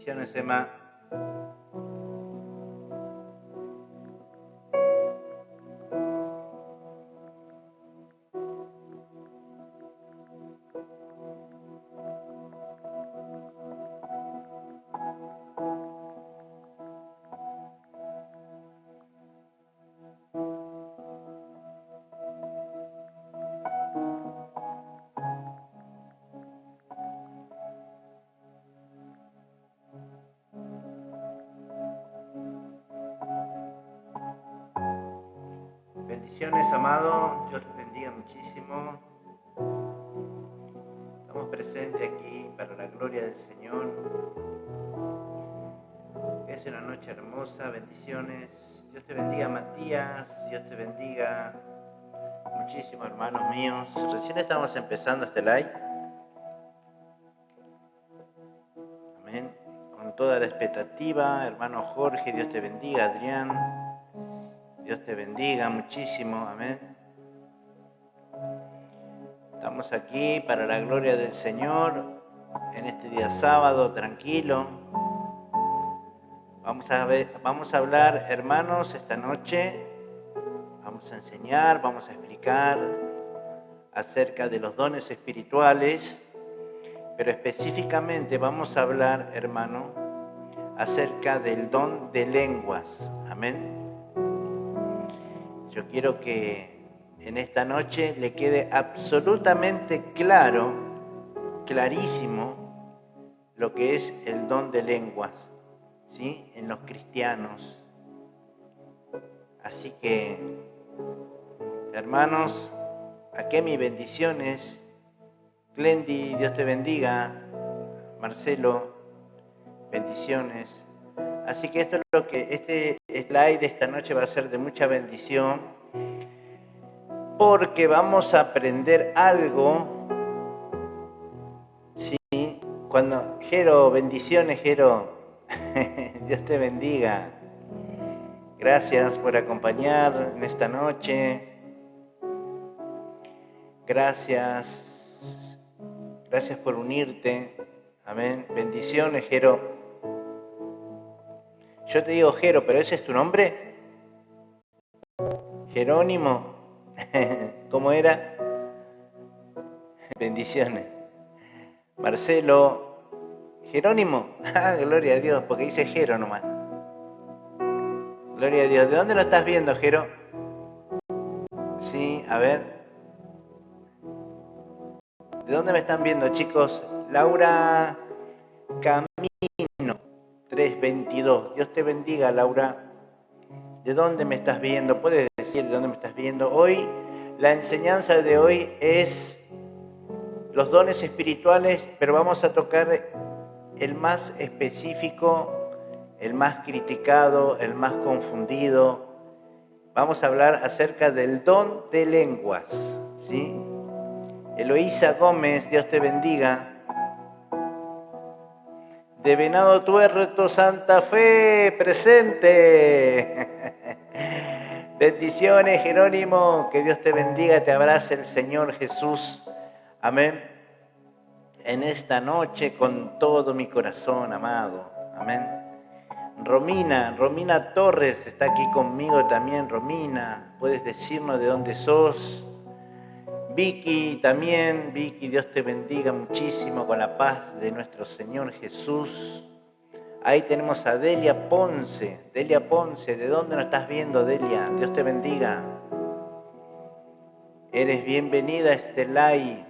Bendiciones, Emma. Bendiciones, amado. Dios les bendiga muchísimo. Estamos presentes aquí para la gloria del Señor. Es una noche hermosa. Bendiciones. Dios te bendiga, Matías. Dios te bendiga muchísimo, hermanos míos. Recién estamos empezando este live. Amén. Con toda la expectativa. Hermano Jorge, Dios te bendiga. Adrián, Dios te bendiga muchísimo, amén. Estamos aquí para la gloria del Señor, en este día sábado, tranquilo. Vamos a hablar, hermanos, esta noche. Vamos a enseñar, vamos a explicar acerca de los dones espirituales, pero específicamente vamos a hablar, hermano, acerca del don de lenguas, amén. Yo quiero que en esta noche le quede absolutamente claro, clarísimo, lo que es el don de lenguas, ¿sí? En los cristianos. Así que, hermanos, aquí mis bendiciones. Glendy, Dios te bendiga. Marcelo, bendiciones. Así que esto es lo que este slide de esta noche va a ser de mucha bendición, porque vamos a aprender algo, ¿sí? Cuando Jero, bendiciones, Jero. Dios te bendiga. Gracias por acompañar en esta noche. Gracias por unirte. Amén. Bendiciones, Jero. Yo te digo Jero, pero ¿ese es tu nombre? Jerónimo. ¿Cómo era? Bendiciones. Marcelo. Jerónimo. Gloria a Dios, porque dice Jero nomás. Gloria a Dios. ¿De dónde lo estás viendo, Jero? Sí, a ver. ¿De dónde me están viendo, chicos? Laura Camino 322. Dios te bendiga, Laura. ¿De dónde me estás viendo? ¿Puedes decir de dónde me estás viendo? Hoy, la enseñanza de hoy es los dones espirituales, pero vamos a tocar el más específico, el más criticado, el más confundido. Vamos a hablar acerca del don de lenguas, ¿sí? Eloísa Gómez, Dios te bendiga. De Venado Tuerto, Santa Fe, presente. Bendiciones, Jerónimo, que Dios te bendiga, te abrace el Señor Jesús. Amén. En esta noche con todo mi corazón, amado. Amén. Romina Torres está aquí conmigo también. Romina, puedes decirnos de dónde sos. Vicky también, Vicky, Dios te bendiga muchísimo con la paz de nuestro Señor Jesús. Ahí tenemos a Delia Ponce. Delia Ponce, ¿de dónde nos estás viendo, Delia? Dios te bendiga. Eres bienvenida a este live,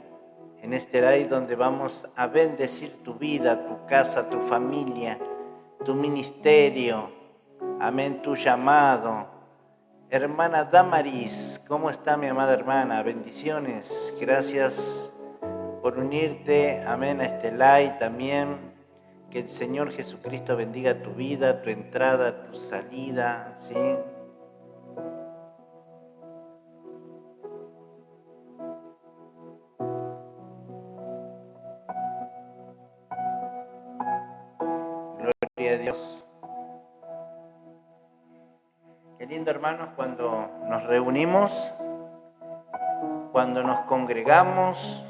en este live donde vamos a bendecir tu vida, tu casa, tu familia, tu ministerio. Amén, tu llamado. Hermana Damaris, ¿cómo está mi amada hermana? Bendiciones, gracias por unirte, amén, a este live también. Que el Señor Jesucristo bendiga tu vida, tu entrada, tu salida, ¿sí? Gloria a Dios. Qué lindo, hermanos, cuando nos reunimos, cuando nos congregamos.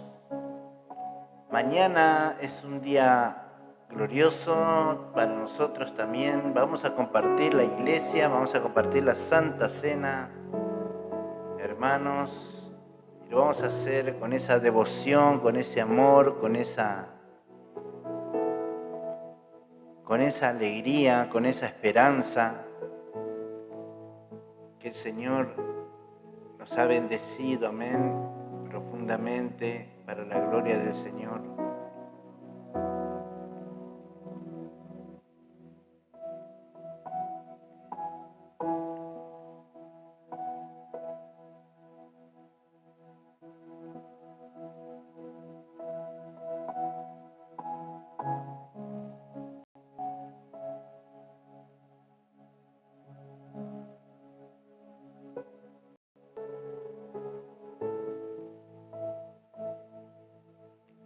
Mañana es un día glorioso para nosotros también. Vamos a compartir la iglesia, vamos a compartir la Santa Cena, hermanos, y lo vamos a hacer con esa devoción, con ese amor, con esa alegría, con esa esperanza que el Señor nos ha bendecido, amén, profundamente para la gloria del Señor.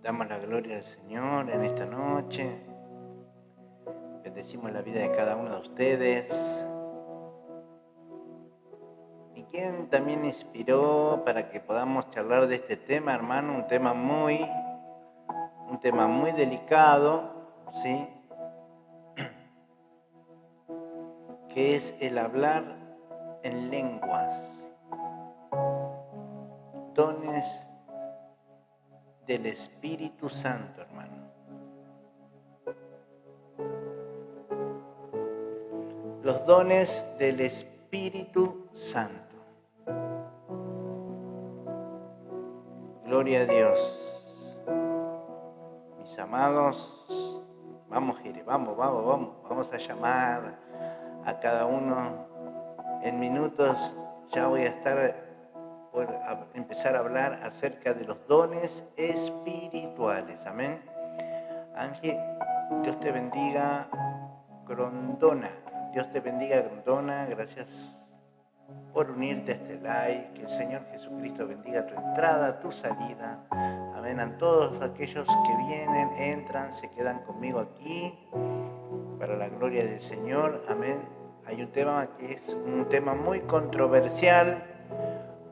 Damos la gloria al Señor en esta noche. Bendecimos la vida de cada uno de ustedes. ¿Y quién también inspiró para que podamos charlar de este tema, hermano? Un tema muy delicado, ¿sí? Que es el hablar en lenguas. Dones del Espíritu Santo, hermano. Los dones del Espíritu Santo. Gloria a Dios. Mis amados, vamos, Jere, vamos a llamar a cada uno. En minutos ya voy a estar por empezar a hablar acerca de los dones espirituales. Amén. Ángel, Dios te bendiga. Grondona, Dios te bendiga, Grondona. Gracias por unirte a este live. Que el Señor Jesucristo bendiga tu entrada, tu salida. Amén. A todos aquellos que vienen, entran, se quedan conmigo aquí para la gloria del Señor. Amén. Hay un tema que es un tema muy controversial,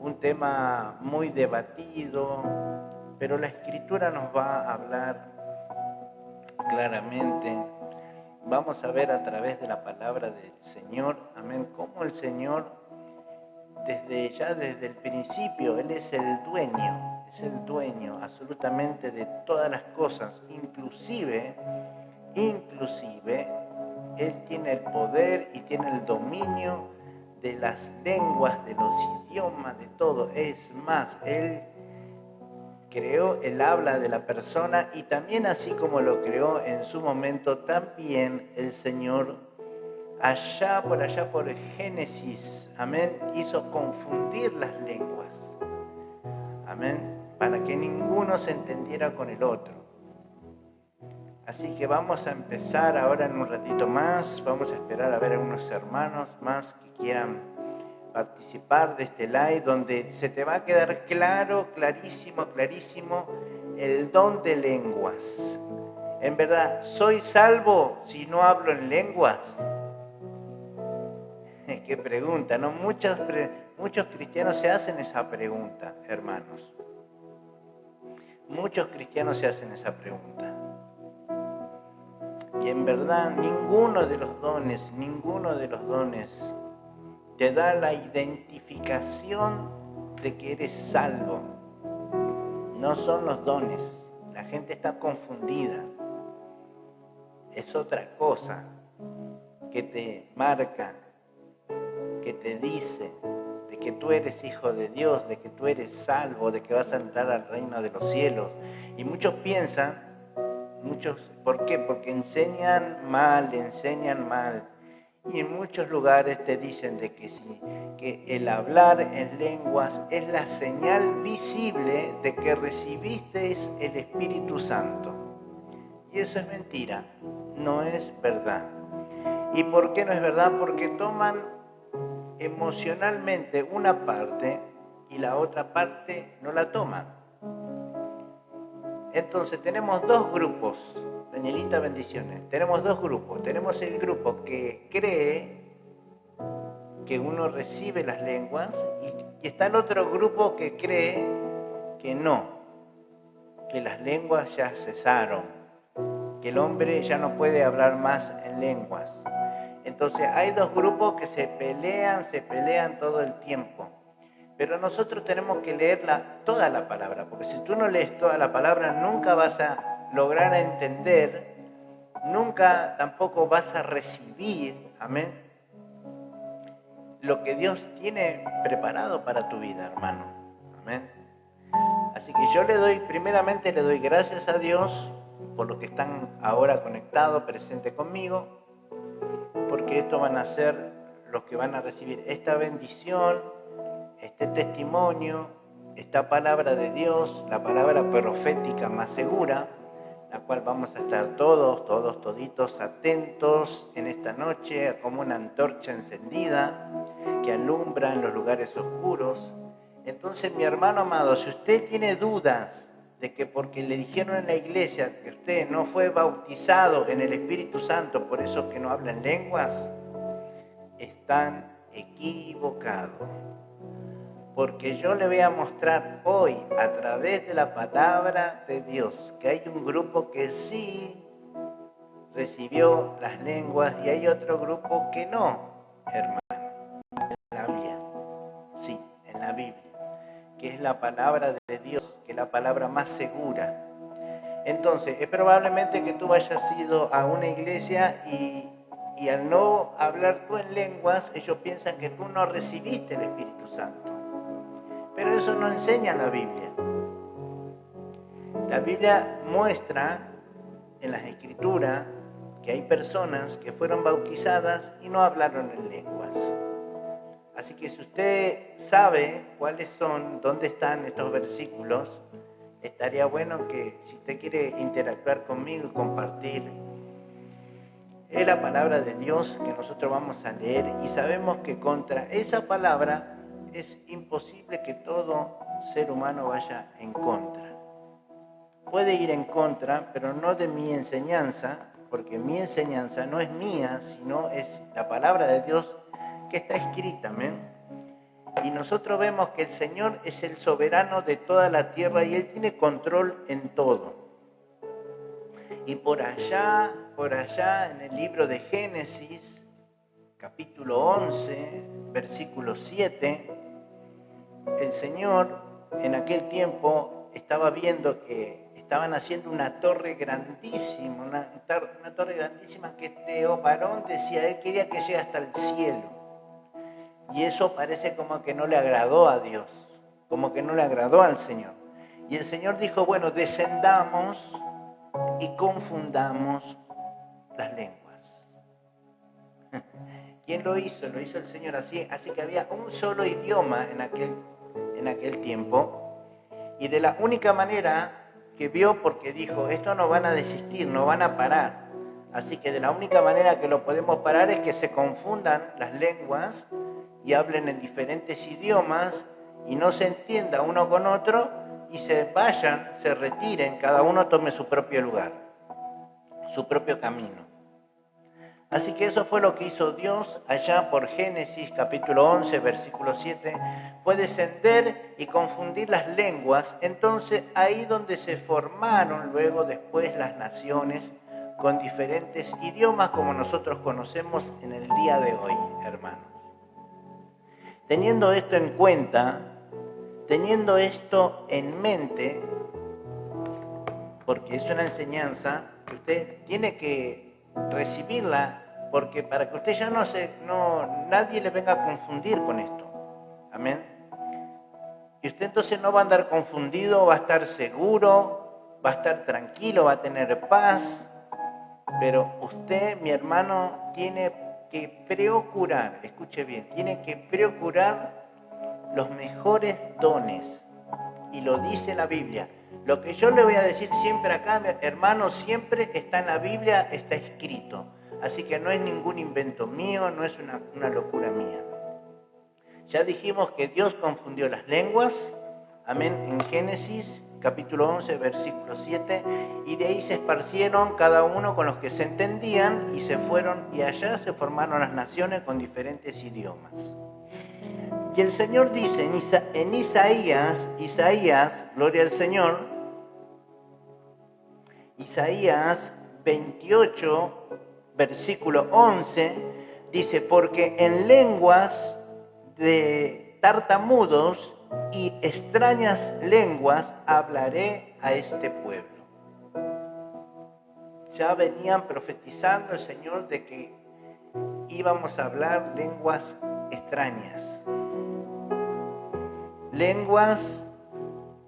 un tema muy debatido, pero la Escritura nos va a hablar claramente. Vamos a ver a través de la palabra del Señor, amén, cómo el Señor desde el principio, Él es el dueño absolutamente de todas las cosas, inclusive, Él tiene el poder y tiene el dominio de las lenguas, de los idiomas, de todo. Es más, Él creó el habla de la persona y también así como lo creó en su momento, también el Señor por allá por Génesis, amén, hizo confundir las lenguas, amén, para que ninguno se entendiera con el otro. Así que vamos a empezar ahora en un ratito más, vamos a esperar a ver a unos hermanos más que quieran participar de este live, donde se te va a quedar clarísimo el don de lenguas. En verdad, ¿soy salvo si no hablo en lenguas? Qué pregunta, ¿no? Muchos cristianos se hacen esa pregunta, hermanos. Muchos cristianos se hacen esa pregunta. Y en verdad, ninguno de los dones te da la identificación de que eres salvo. No son los dones. La gente está confundida. Es otra cosa que te marca, que te dice de que tú eres hijo de Dios, de que tú eres salvo, de que vas a entrar al reino de los cielos. Y muchos piensan, ¿por qué? Porque enseñan mal. Y en muchos lugares te dicen de que sí, que el hablar en lenguas es la señal visible de que recibiste el Espíritu Santo. Y eso es mentira, no es verdad. ¿Y por qué no es verdad? Porque toman emocionalmente una parte y la otra parte no la toman. Entonces tenemos dos grupos. Danielita, bendiciones. Tenemos dos grupos. Tenemos el grupo que cree que uno recibe las lenguas y está el otro grupo que cree que no, que las lenguas ya cesaron, que el hombre ya no puede hablar más en lenguas. Entonces hay dos grupos que se pelean todo el tiempo. Pero nosotros tenemos que leer toda la palabra, porque si tú no lees toda la palabra, nunca vas a lograr entender, nunca tampoco vas a recibir, amén, lo que Dios tiene preparado para tu vida, hermano. Amén. Así que yo primeramente le doy gracias a Dios por los que están ahora conectados, presentes conmigo, porque estos van a ser los que van a recibir esta bendición, este testimonio, esta palabra de Dios, la palabra profética más segura, la cual vamos a estar toditos atentos en esta noche, como una antorcha encendida que alumbra en los lugares oscuros. Entonces, mi hermano amado, si usted tiene dudas de que porque le dijeron en la iglesia que usted no fue bautizado en el Espíritu Santo, por eso que no habla en lenguas, están equivocados. Porque yo le voy a mostrar hoy, a través de la palabra de Dios, que hay un grupo que sí recibió las lenguas y hay otro grupo que no, hermano. En la Biblia, sí, en la Biblia, que es la palabra de Dios, que es la palabra más segura. Entonces, es probablemente que tú hayas ido a una iglesia y al no hablar tú en lenguas, ellos piensan que tú no recibiste el Espíritu Santo. Pero eso no enseña la Biblia. La Biblia muestra en las Escrituras que hay personas que fueron bautizadas y no hablaron en lenguas. Así que si usted sabe cuáles son, dónde están estos versículos, estaría bueno que si usted quiere interactuar conmigo y compartir, es la palabra de Dios que nosotros vamos a leer y sabemos que contra esa palabra es imposible que todo ser humano vaya en contra. Puede ir en contra, pero no de mi enseñanza, porque mi enseñanza no es mía, sino es la palabra de Dios que está escrita, ¿amén? Y nosotros vemos que el Señor es el soberano de toda la tierra y Él tiene control en todo. Y por allá en el libro de Génesis, capítulo 11, versículo 7, el Señor en aquel tiempo estaba viendo que estaban haciendo una torre grandísima, una torre grandísima que este varón decía, él quería que llegue hasta el cielo. Y eso parece como que no le agradó a Dios, como que no le agradó al Señor. Y el Señor dijo, bueno, descendamos y confundamos las lenguas. ¿Quién lo hizo? Lo hizo el Señor así que había un solo idioma en aquel tiempo, y de la única manera que vio, porque dijo, esto no van a desistir, no van a parar, así que de la única manera que lo podemos parar es que se confundan las lenguas y hablen en diferentes idiomas y no se entienda uno con otro y se vayan, se retiren, cada uno tome su propio lugar, su propio camino. Así que eso fue lo que hizo Dios allá por Génesis capítulo 11, versículo 7. Fue descender y confundir las lenguas. Entonces ahí donde se formaron luego después las naciones con diferentes idiomas como nosotros conocemos en el día de hoy, hermanos. Teniendo esto en cuenta, teniendo esto en mente, porque es una enseñanza que usted tiene que recibirla, porque para que usted ya nadie le venga a confundir con esto. Amén. Y usted entonces no va a andar confundido, va a estar seguro, va a estar tranquilo, va a tener paz. Pero usted, mi hermano, tiene que procurar, escuche bien, tiene que procurar los mejores dones. Y lo dice la Biblia. Lo que yo le voy a decir siempre acá, hermano, siempre está en la Biblia, está escrito. Así que no es ningún invento mío, no es una locura mía. Ya dijimos que Dios confundió las lenguas, amén, en Génesis capítulo 11, versículo 7, y de ahí se esparcieron cada uno con los que se entendían y se fueron, y allá se formaron las naciones con diferentes idiomas. Y el Señor dice en Isaías, gloria al Señor, Isaías 28, versículo 11, dice, porque en lenguas de tartamudos y extrañas lenguas hablaré a este pueblo. Ya venían profetizando el Señor de que íbamos a hablar lenguas extrañas, lenguas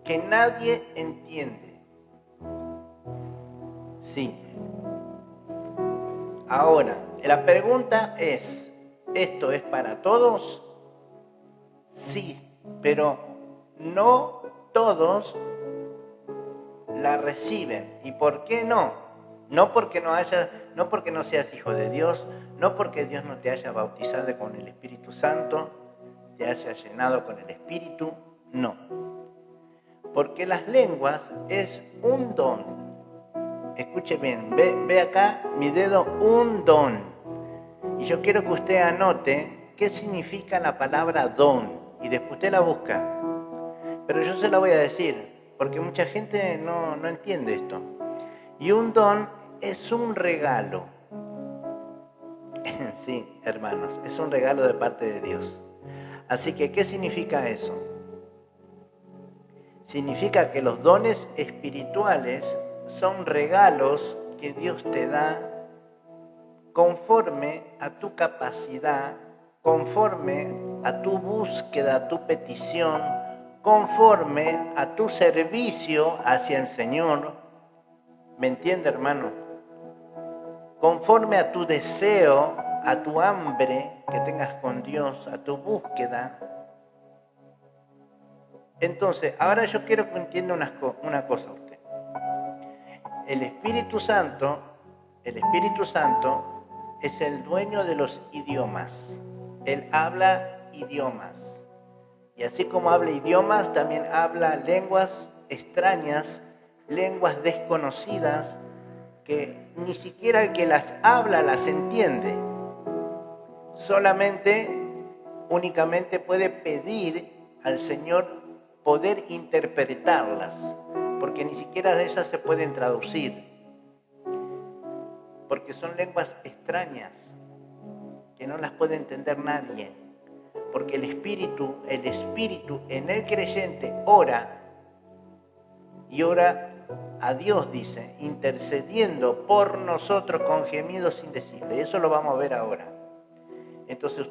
que nadie entiende. Sí. Ahora, la pregunta es, ¿esto es para todos? Sí, pero no todos la reciben. ¿Y por qué no? No porque no seas hijo de Dios, no porque Dios no te haya bautizado con el Espíritu Santo, te haya llenado con el Espíritu, no. Porque las lenguas es un don. Escuche bien, ve acá mi dedo, un don. Y yo quiero que usted anote qué significa la palabra don. Y después usted la busca. Pero yo se la voy a decir, porque mucha gente no entiende esto. Y un don es un regalo. Sí, hermanos, es un regalo de parte de Dios. Así que, ¿qué significa eso? Significa que los dones espirituales son regalos que Dios te da conforme a tu capacidad, conforme a tu búsqueda, a tu petición, conforme a tu servicio hacia el Señor. ¿Me entiende, hermano? Conforme a tu deseo, a tu hambre que tengas con Dios, a tu búsqueda. Entonces, ahora yo quiero que entienda una cosa usted. El Espíritu Santo es el dueño de los idiomas. Él habla idiomas. Y así como habla idiomas, también habla lenguas extrañas, lenguas desconocidas, que ni siquiera el que las habla las entiende. Únicamente puede pedir al Señor poder interpretarlas, porque ni siquiera de esas se pueden traducir, porque son lenguas extrañas que no las puede entender nadie, porque el espíritu en el creyente ora y ora a Dios, dice, intercediendo por nosotros con gemidos indecibles. Eso lo vamos a ver ahora. Entonces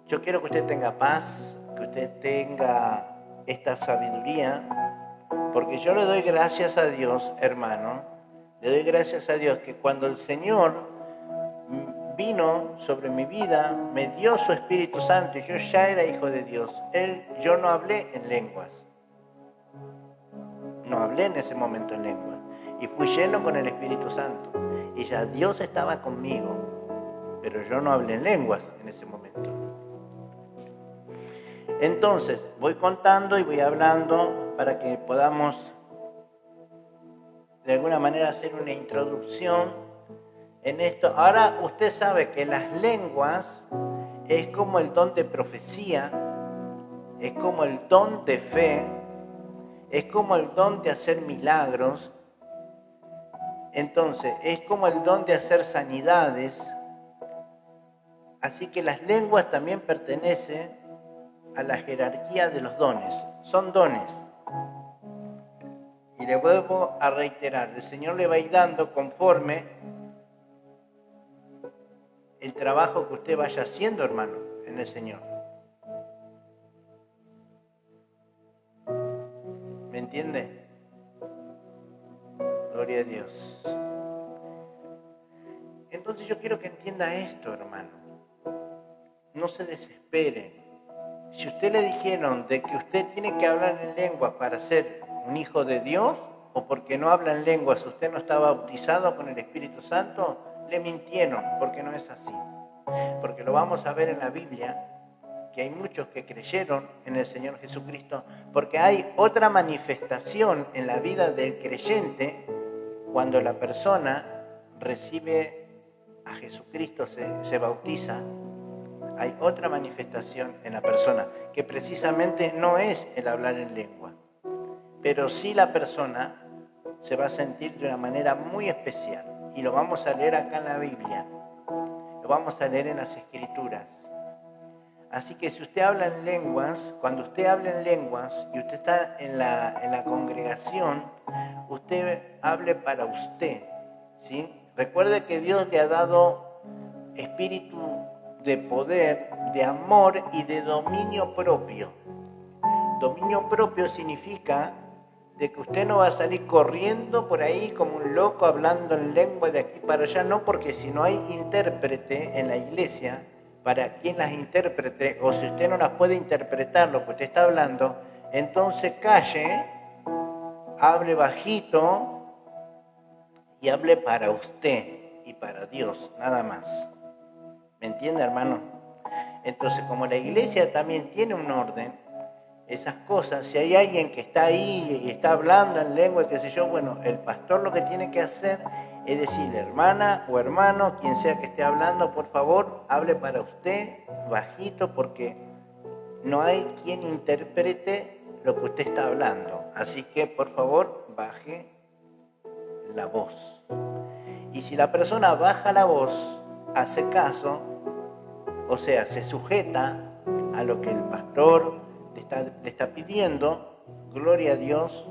yo quiero que usted tenga paz, que usted tenga esta sabiduría, porque yo le doy gracias a Dios, hermano, le doy gracias a Dios que cuando el Señor vino sobre mi vida, me dio su Espíritu Santo y yo ya era hijo de Dios. Yo no hablé en lenguas, no hablé en ese momento en lenguas, y fui lleno con el Espíritu Santo, y ya Dios estaba conmigo, pero yo no hablé en lenguas en ese momento. Entonces, voy contando y voy hablando para que podamos de alguna manera hacer una introducción en esto. Ahora usted sabe que las lenguas es como el don de profecía, es como el don de fe, es como el don de hacer milagros. Entonces, es como el don de hacer sanidades. Así que las lenguas también pertenecen a la jerarquía de los dones. Son dones. Y le vuelvo a reiterar, el Señor le va a ir dando conforme el trabajo que usted vaya haciendo, hermano, en el Señor. ¿Me entiende? Gloria a Dios. Entonces yo quiero que entienda esto, hermano. No se desespere. Si usted le dijeron de que usted tiene que hablar en lenguas para ser un hijo de Dios, o porque no habla en lenguas, usted no está bautizado con el Espíritu Santo, le mintieron, porque no es así. Porque lo vamos a ver en la Biblia, que hay muchos que creyeron en el Señor Jesucristo, porque hay otra manifestación en la vida del creyente cuando la persona recibe a Jesucristo, se bautiza. Hay otra manifestación en la persona, que precisamente no es el hablar en lengua, pero sí la persona se va a sentir de una manera muy especial. Y lo vamos a leer acá en la Biblia. Lo vamos a leer en las Escrituras. Así que si usted habla en lenguas, cuando usted habla en lenguas y usted está en la congregación, usted hable para usted, ¿sí? Recuerde que Dios le ha dado espíritu de poder, de amor y de dominio propio. Dominio propio significa de que usted no va a salir corriendo por ahí como un loco hablando en lengua de aquí para allá, no, porque si no hay intérprete en la iglesia, para quien las interprete, o si usted no las puede interpretar lo que usted está hablando, entonces calle, hable bajito y hable para usted y para Dios, nada más. ¿Me entiende, hermano? Entonces, como la iglesia también tiene un orden, esas cosas, si hay alguien que está ahí y está hablando en lengua, qué sé yo, bueno, el pastor lo que tiene que hacer es decir, hermana o hermano, quien sea que esté hablando, por favor, hable para usted bajito, porque no hay quien interprete lo que usted está hablando. Así que, por favor, baje la voz. Y si la persona baja la voz, hace caso, o sea, se sujeta a lo que el pastor le está pidiendo, gloria a Dios.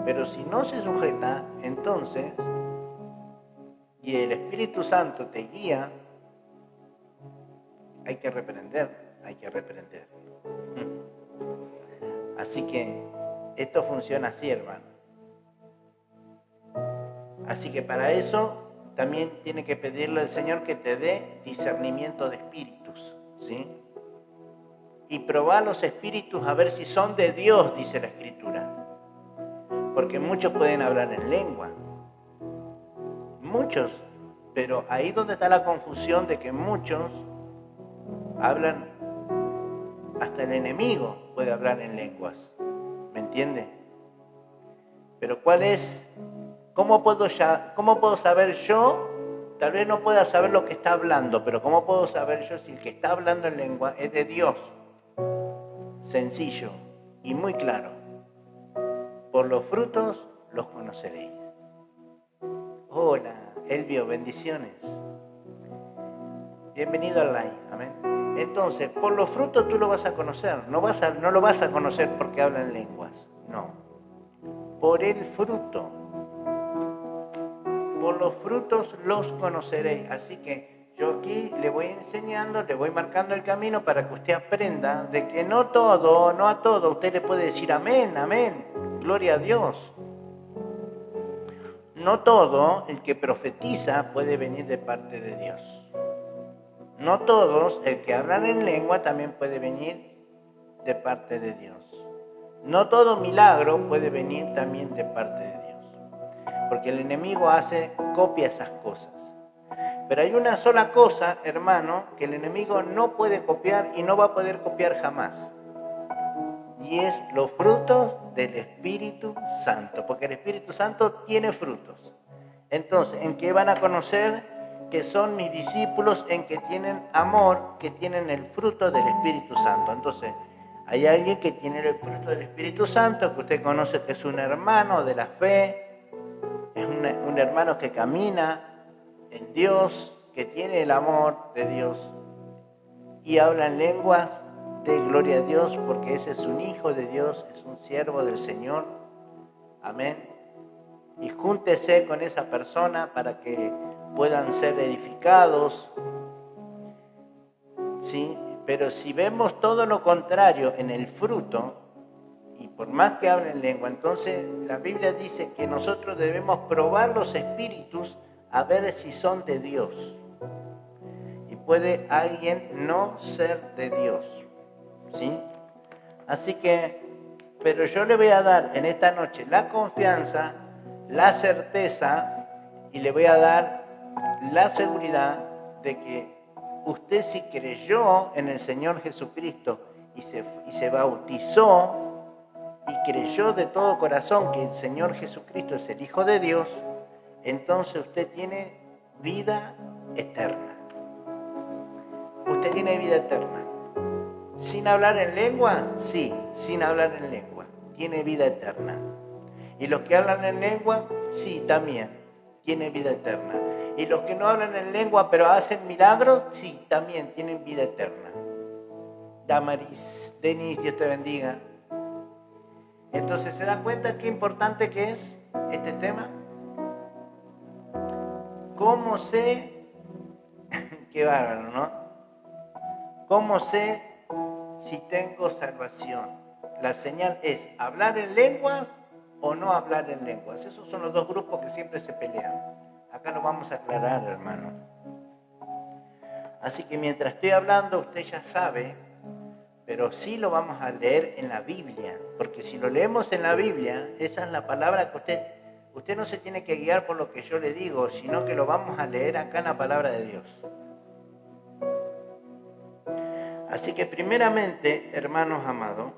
Pero si no se sujeta, entonces, y el Espíritu Santo te guía, hay que reprender. Así que esto funciona así, hermano. Así que para eso también tiene que pedirle al Señor que te dé discernimiento de espíritus, ¿sí? Y probar los espíritus a ver si son de Dios, dice la Escritura. Porque muchos pueden hablar en lengua. Muchos. Pero ahí donde está la confusión de que muchos hablan, hasta el enemigo puede hablar en lenguas. ¿Me entiende? Pero ¿cuál es? ¿Cómo puedo saber yo? Tal vez no pueda saber lo que está hablando, pero ¿cómo puedo saber yo si el que está hablando en lengua es de Dios? Sencillo y muy claro. Por los frutos los conoceréis. Hola, Elvio, bendiciones. Bienvenido al live, amén. Entonces, por los frutos tú lo vas a conocer. No lo vas a conocer porque hablan lenguas. No. Por el fruto. Por los frutos los conoceréis. Así que yo aquí le voy enseñando, le voy marcando el camino para que usted aprenda de que no a todo, usted le puede decir amén, amén, gloria a Dios. No todo el que profetiza puede venir de parte de Dios. No todos el que hablan en lengua también puede venir de parte de Dios. No todo milagro puede venir también de parte de Dios. Porque el enemigo copia esas cosas. Pero hay una sola cosa, hermano, que el enemigo no puede copiar y no va a poder copiar jamás. Y es los frutos del Espíritu Santo. Porque el Espíritu Santo tiene frutos. Entonces, ¿en qué van a conocer que son mis discípulos? En que tienen amor, que tienen el fruto del Espíritu Santo. Entonces, hay alguien que tiene el fruto del Espíritu Santo, que usted conoce que es un hermano de la fe, es un hermano que camina en Dios, que tiene el amor de Dios y habla en lenguas de gloria a Dios, porque ese es un hijo de Dios, es un siervo del Señor. Amén. Y júntese con esa persona para que puedan ser edificados. ¿Sí? Pero si vemos todo lo contrario en el fruto, y por más que hablen en lengua, entonces la Biblia dice que nosotros debemos probar los espíritus a ver si son de Dios. Y puede alguien no ser de Dios, ¿sí? Así que, pero yo le voy a dar en esta noche la confianza, la certeza, y le voy a dar la seguridad de que usted, si creyó en el Señor Jesucristo y se bautizó y creyó de todo corazón que el Señor Jesucristo es el Hijo de Dios, entonces usted tiene vida eterna. Usted tiene vida eterna. ¿Sin hablar en lengua? Sí, sin hablar en lengua. Tiene vida eterna. Y los que hablan en lengua, sí, también, tienen vida eterna. Y los que no hablan en lengua, pero hacen milagros, sí, también tienen vida eterna. Damaris, Denis, Dios te bendiga. Entonces, ¿se dan cuenta qué importante que es este tema? ¿Cómo sé? Qué bárbaro, ¿no? ¿Cómo sé si tengo salvación? La señal es hablar en lenguas o no hablar en lenguas. Esos son los dos grupos que siempre se pelean. Acá lo vamos a aclarar, hermano. Así que mientras estoy hablando, usted ya sabe, pero sí lo vamos a leer en la Biblia, porque si lo leemos en la Biblia, esa es la palabra que usted no se tiene que guiar por lo que yo le digo, sino que lo vamos a leer acá en la palabra de Dios. Así que primeramente, hermanos amados,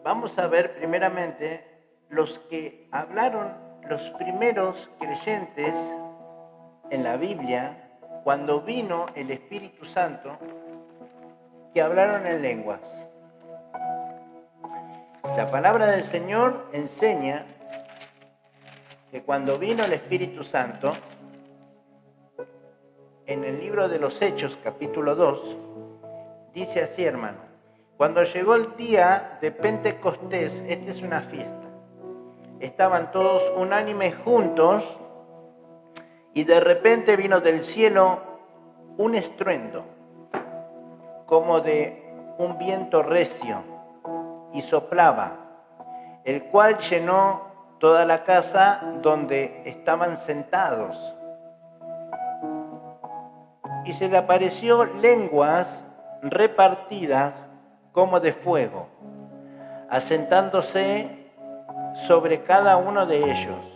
vamos a ver primeramente los que hablaron, los primeros creyentes en la Biblia, cuando vino el Espíritu Santo, que hablaron en lenguas. La palabra del Señor enseña que cuando vino el Espíritu Santo, en el libro de los Hechos, capítulo 2, dice así, hermano: cuando llegó el día de Pentecostés, esta es una fiesta, estaban todos unánimes juntos y de repente vino del cielo un estruendo, como de un viento recio, y soplaba, el cual llenó toda la casa donde estaban sentados. Y se le apareció lenguas repartidas como de fuego, asentándose sobre cada uno de ellos.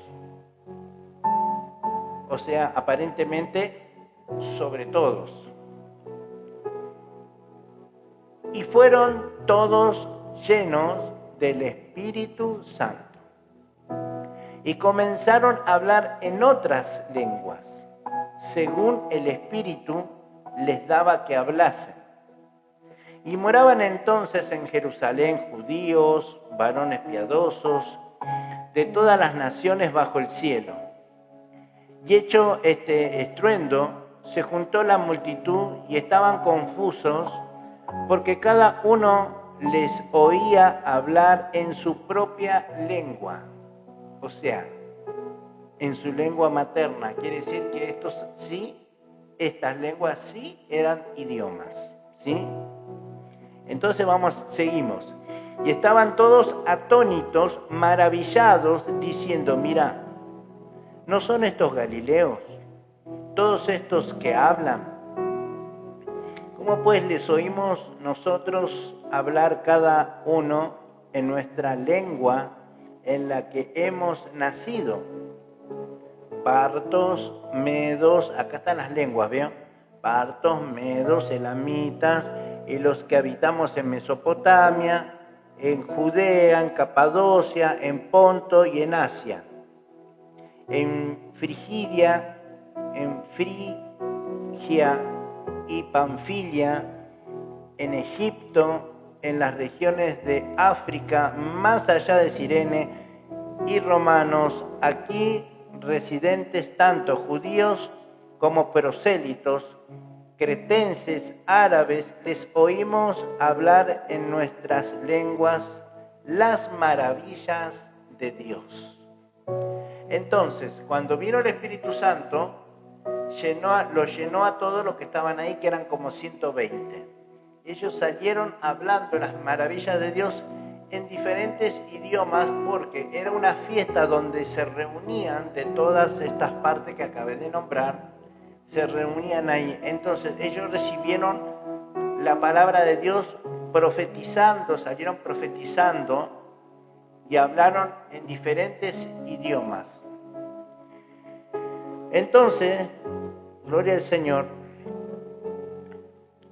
O sea, aparentemente sobre todos. Y fueron todos llenos del Espíritu Santo. Y comenzaron a hablar en otras lenguas, según el Espíritu les daba que hablasen. Y moraban entonces en Jerusalén judíos, varones piadosos, de todas las naciones bajo el cielo. Y hecho este estruendo, se juntó la multitud y estaban confusos, porque cada uno les oía hablar en su propia lengua, o sea, en su lengua materna. Quiere decir que estas lenguas sí eran idiomas, ¿sí? Entonces seguimos. Y estaban todos atónitos, maravillados, diciendo: mira, ¿no son estos galileos, todos estos que hablan? ¿Cómo pues les oímos nosotros hablar cada uno en nuestra lengua en la que hemos nacido? Partos, medos, acá están las lenguas, ¿vean? Partos, medos, elamitas, y los que habitamos en Mesopotamia, en Judea, en Capadocia, en Ponto y en Asia, en Frigia y Panfilia, en Egipto, en las regiones de África, más allá de Cirene, y romanos, aquí residentes tanto judíos como prosélitos, cretenses, árabes, les oímos hablar en nuestras lenguas las maravillas de Dios. Entonces, cuando vino el Espíritu Santo, lo llenó a todos los que estaban ahí, que eran como 120. Ellos salieron hablando las maravillas de Dios en diferentes idiomas, porque era una fiesta donde se reunían de todas estas partes que acabé de nombrar, se reunían ahí. Entonces ellos recibieron la palabra de Dios profetizando, salieron profetizando y hablaron en diferentes idiomas. Entonces, gloria al Señor,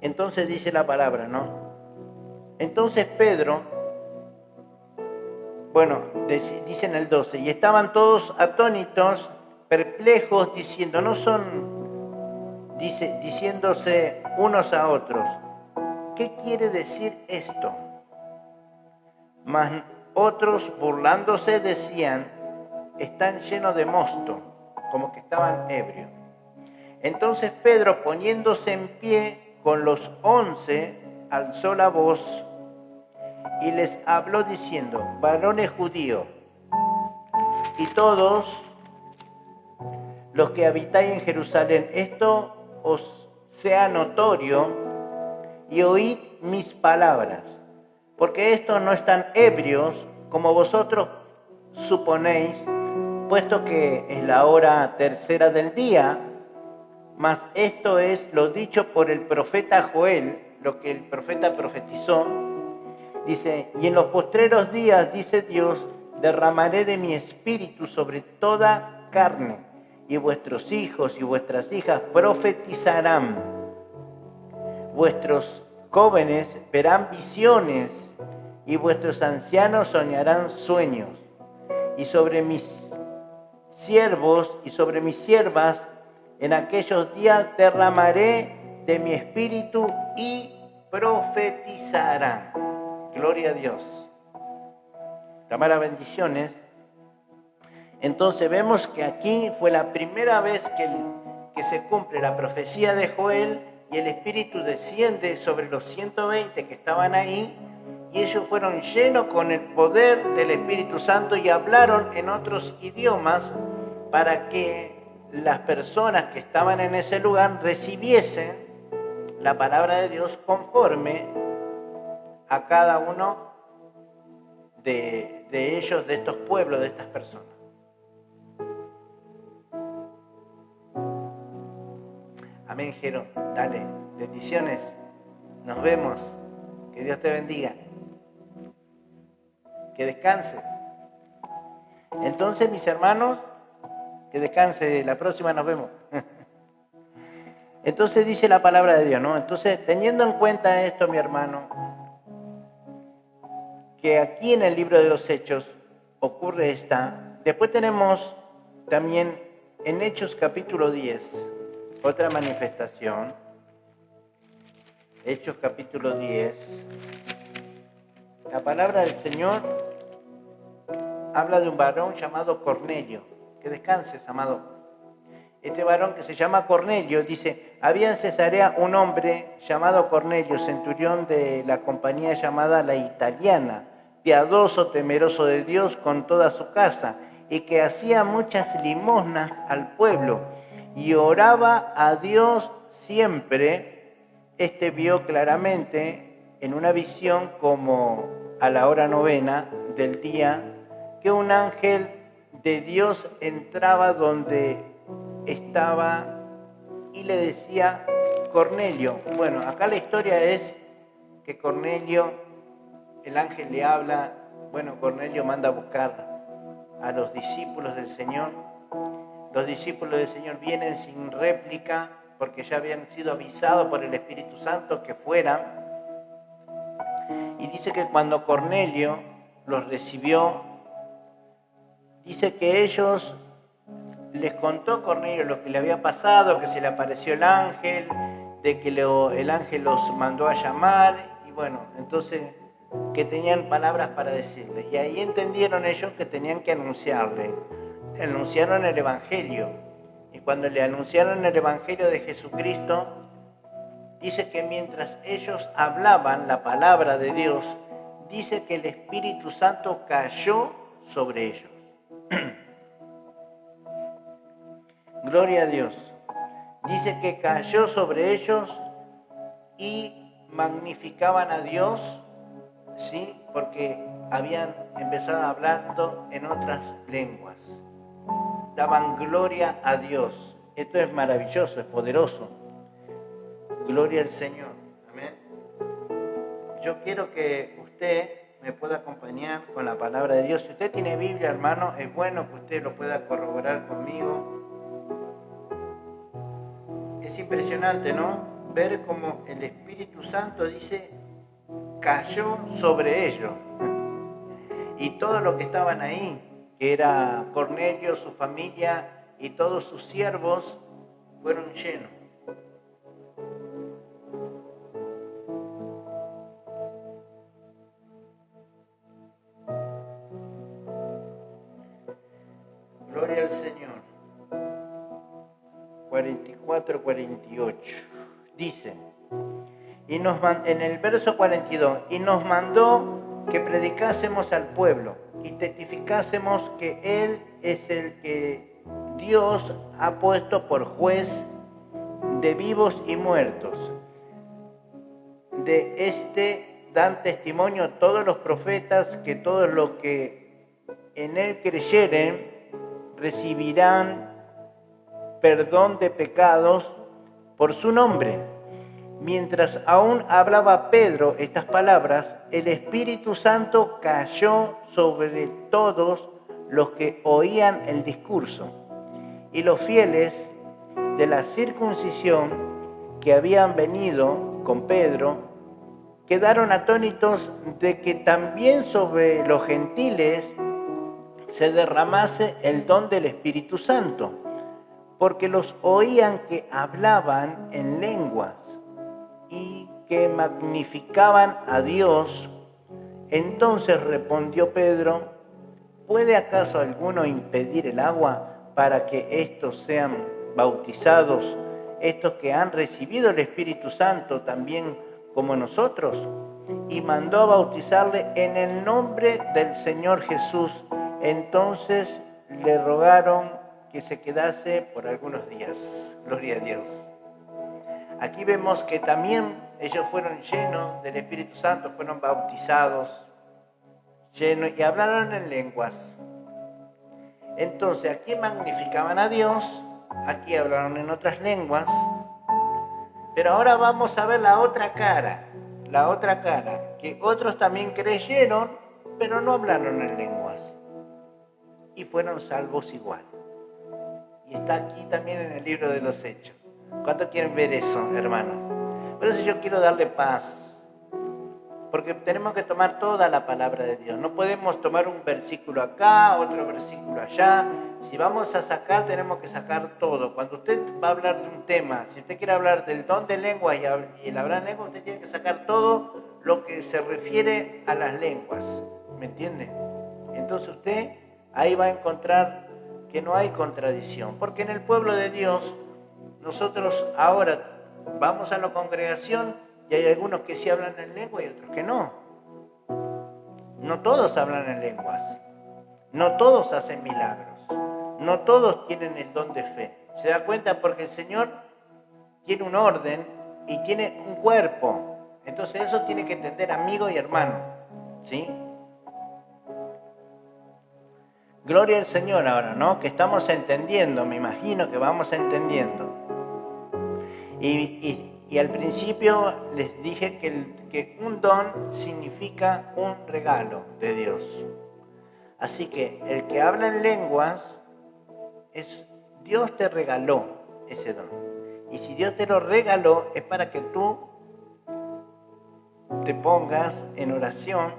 entonces dice la palabra, ¿no? Entonces Pedro, dice en el 12, y estaban todos atónitos, perplejos, diciendo, diciéndose unos a otros, ¿qué quiere decir esto? Mas otros, burlándose, decían, están llenos de mosto, como que estaban ebrios. Entonces Pedro, poniéndose en pie con los 11, alzó la voz y les habló diciendo: varones judíos y todos los que habitáis en Jerusalén, esto os sea notorio y oíd mis palabras, porque estos no están ebrios como vosotros suponéis, puesto que es la hora tercera del día, mas esto es lo dicho por el profeta Joel, lo que el profeta profetizó. Dice: y en los postreros días, dice Dios, derramaré de mi espíritu sobre toda carne, y vuestros hijos y vuestras hijas profetizarán, vuestros jóvenes verán visiones, y vuestros ancianos soñarán sueños. Y sobre mis siervos y sobre mis siervas en aquellos días derramaré de mi espíritu y profetizarán. Gloria a Dios. Cámara, bendiciones. Entonces vemos que aquí fue la primera vez que se cumple la profecía de Joel y el Espíritu desciende sobre los 120 que estaban ahí, y ellos fueron llenos con el poder del Espíritu Santo y hablaron en otros idiomas para que las personas que estaban en ese lugar recibiesen la palabra de Dios conforme a cada uno de ellos, de estos pueblos, de estas personas. Amén, Jero. Dale, bendiciones. Nos vemos. Que Dios te bendiga. Que descanse. Entonces, mis hermanos, que descanse. La próxima nos vemos. Entonces dice la palabra de Dios, ¿no? Entonces, teniendo en cuenta esto, mi hermano, que aquí en el libro de los Hechos ocurre esta. Después tenemos también en Hechos capítulo 10 otra manifestación. Hechos capítulo 10. La palabra del Señor habla de un varón llamado Cornelio. Que descanses, amado. Este varón, que se llama Cornelio, dice: había en Cesarea un hombre llamado Cornelio, centurión de la compañía llamada La Italiana, piadoso, temeroso de Dios con toda su casa, y que hacía muchas limosnas al pueblo y oraba a Dios siempre. Este vio claramente en una visión, como a la hora novena del día, que un ángel de Dios entraba donde estaba y le decía: Cornelio. Bueno, acá la historia es que Cornelio, el ángel le habla. Bueno, Cornelio manda a buscar a los discípulos del Señor. Los discípulos del Señor vienen sin réplica, porque ya habían sido avisados por el Espíritu Santo que fueran. Y dice que cuando Cornelio los recibió, dice que ellos les contó Cornelio lo que le había pasado, que se le apareció el ángel, de que el ángel los mandó a llamar, y bueno, entonces que tenían palabras para decirles. Y ahí entendieron ellos que tenían que anunciarle. Anunciaron el Evangelio. Y cuando le anunciaron el Evangelio de Jesucristo, dice que mientras ellos hablaban la palabra de Dios, dice que el Espíritu Santo cayó sobre ellos. Gloria a Dios. Dice que cayó sobre ellos y magnificaban a Dios, ¿sí? Porque habían empezado hablando en otras lenguas. Daban gloria a Dios. Esto es maravilloso, es poderoso. Gloria al Señor. Amén. Yo quiero que usted me pueda acompañar con la palabra de Dios. Si usted tiene Biblia, hermano, es bueno que usted lo pueda corroborar conmigo. Es impresionante, ¿no? Ver cómo el Espíritu Santo dice: cayó sobre ellos. Y todos los que estaban ahí, que era Cornelio, su familia y todos sus siervos, fueron llenos. Gloria al Señor. 44, 48. Dice, en el verso 42, y nos mandó que predicásemos al pueblo y testificásemos que Él es el que Dios ha puesto por juez de vivos y muertos. De este dan testimonio todos los profetas, que todos los que en Él creyeren recibirán perdón de pecados por su nombre. Mientras aún hablaba Pedro estas palabras, el Espíritu Santo cayó sobre todos los que oían el discurso. Y los fieles de la circuncisión que habían venido con Pedro quedaron atónitos de que también sobre los gentiles se derramase el don del Espíritu Santo, porque los oían que hablaban en lenguas y que magnificaban a Dios. Entonces respondió Pedro, ¿puede acaso alguno impedir el agua para que estos sean bautizados, estos que han recibido el Espíritu Santo también como nosotros? Y mandó a bautizarle en el nombre del Señor Jesús. Entonces le rogaron que se quedase por algunos días. Gloria a Dios. Aquí vemos que también ellos fueron llenos del Espíritu Santo, fueron bautizados, llenos y hablaron en lenguas. Entonces aquí magnificaban a Dios, aquí hablaron en otras lenguas, pero ahora vamos a ver la otra cara, que otros también creyeron, pero no hablaron en lenguas y fueron salvos igual. Y está aquí también en el libro de los Hechos. ¿Cuántos quieren ver eso, hermanos? Por eso yo quiero darle paz. Porque tenemos que tomar toda la palabra de Dios. No podemos tomar un versículo acá, otro versículo allá. Si vamos a sacar, tenemos que sacar todo. Cuando usted va a hablar de un tema, si usted quiere hablar del don de lengua y el hablar en lengua, usted tiene que sacar todo lo que se refiere a las lenguas. ¿Me entiende? Entonces usted ahí va a encontrar que no hay contradicción. Porque en el pueblo de Dios, nosotros ahora vamos a la congregación y hay algunos que sí hablan en lengua y otros que no. No todos hablan en lenguas. No todos hacen milagros. No todos tienen el don de fe. ¿Se da cuenta? Porque el Señor tiene un orden y tiene un cuerpo. Entonces eso tiene que entender amigo y hermano. ¿Sí? Gloria al Señor ahora, ¿no? Que estamos entendiendo, me imagino que vamos entendiendo. Y al principio les dije que un don significa un regalo de Dios. Así que el que habla en lenguas, Dios te regaló ese don. Y si Dios te lo regaló, es para que tú te pongas en oración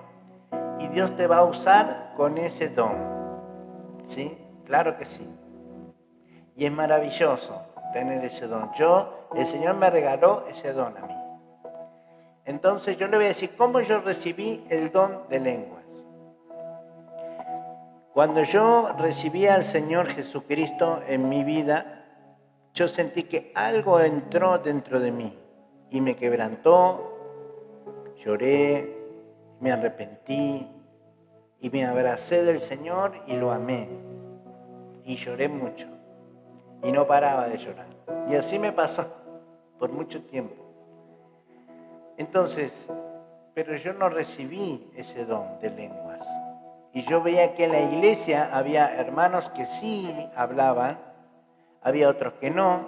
y Dios te va a usar con ese don. ¿Sí? Claro que sí. Y es maravilloso tener ese don. El Señor me regaló ese don a mí. Entonces yo le voy a decir cómo yo recibí el don de lenguas. Cuando yo recibí al Señor Jesucristo en mi vida, yo sentí que algo entró dentro de mí y me quebrantó, lloré, me arrepentí y me abracé del Señor y lo amé. Y lloré mucho y no paraba de llorar. Y así me pasó por mucho tiempo. Entonces, pero yo no recibí ese don de lenguas. Y yo veía que en la iglesia había hermanos que sí hablaban, había otros que no.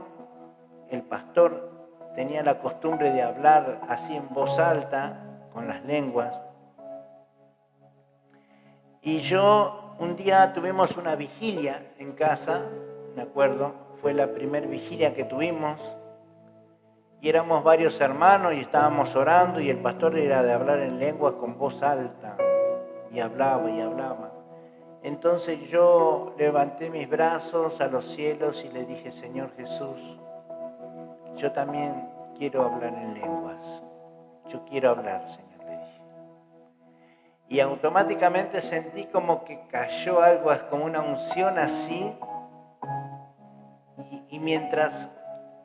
El pastor tenía la costumbre de hablar así en voz alta, con las lenguas. Y un día tuvimos una vigilia en casa, me acuerdo, fue la primera vigilia que tuvimos. Y éramos varios hermanos y estábamos orando y el pastor era de hablar en lenguas con voz alta. Y hablaba y hablaba. Entonces yo levanté mis brazos a los cielos y le dije, Señor Jesús, yo también quiero hablar en lenguas. Yo quiero hablar, Señor, le dije. Y automáticamente sentí como que cayó algo, como una unción así. Y mientras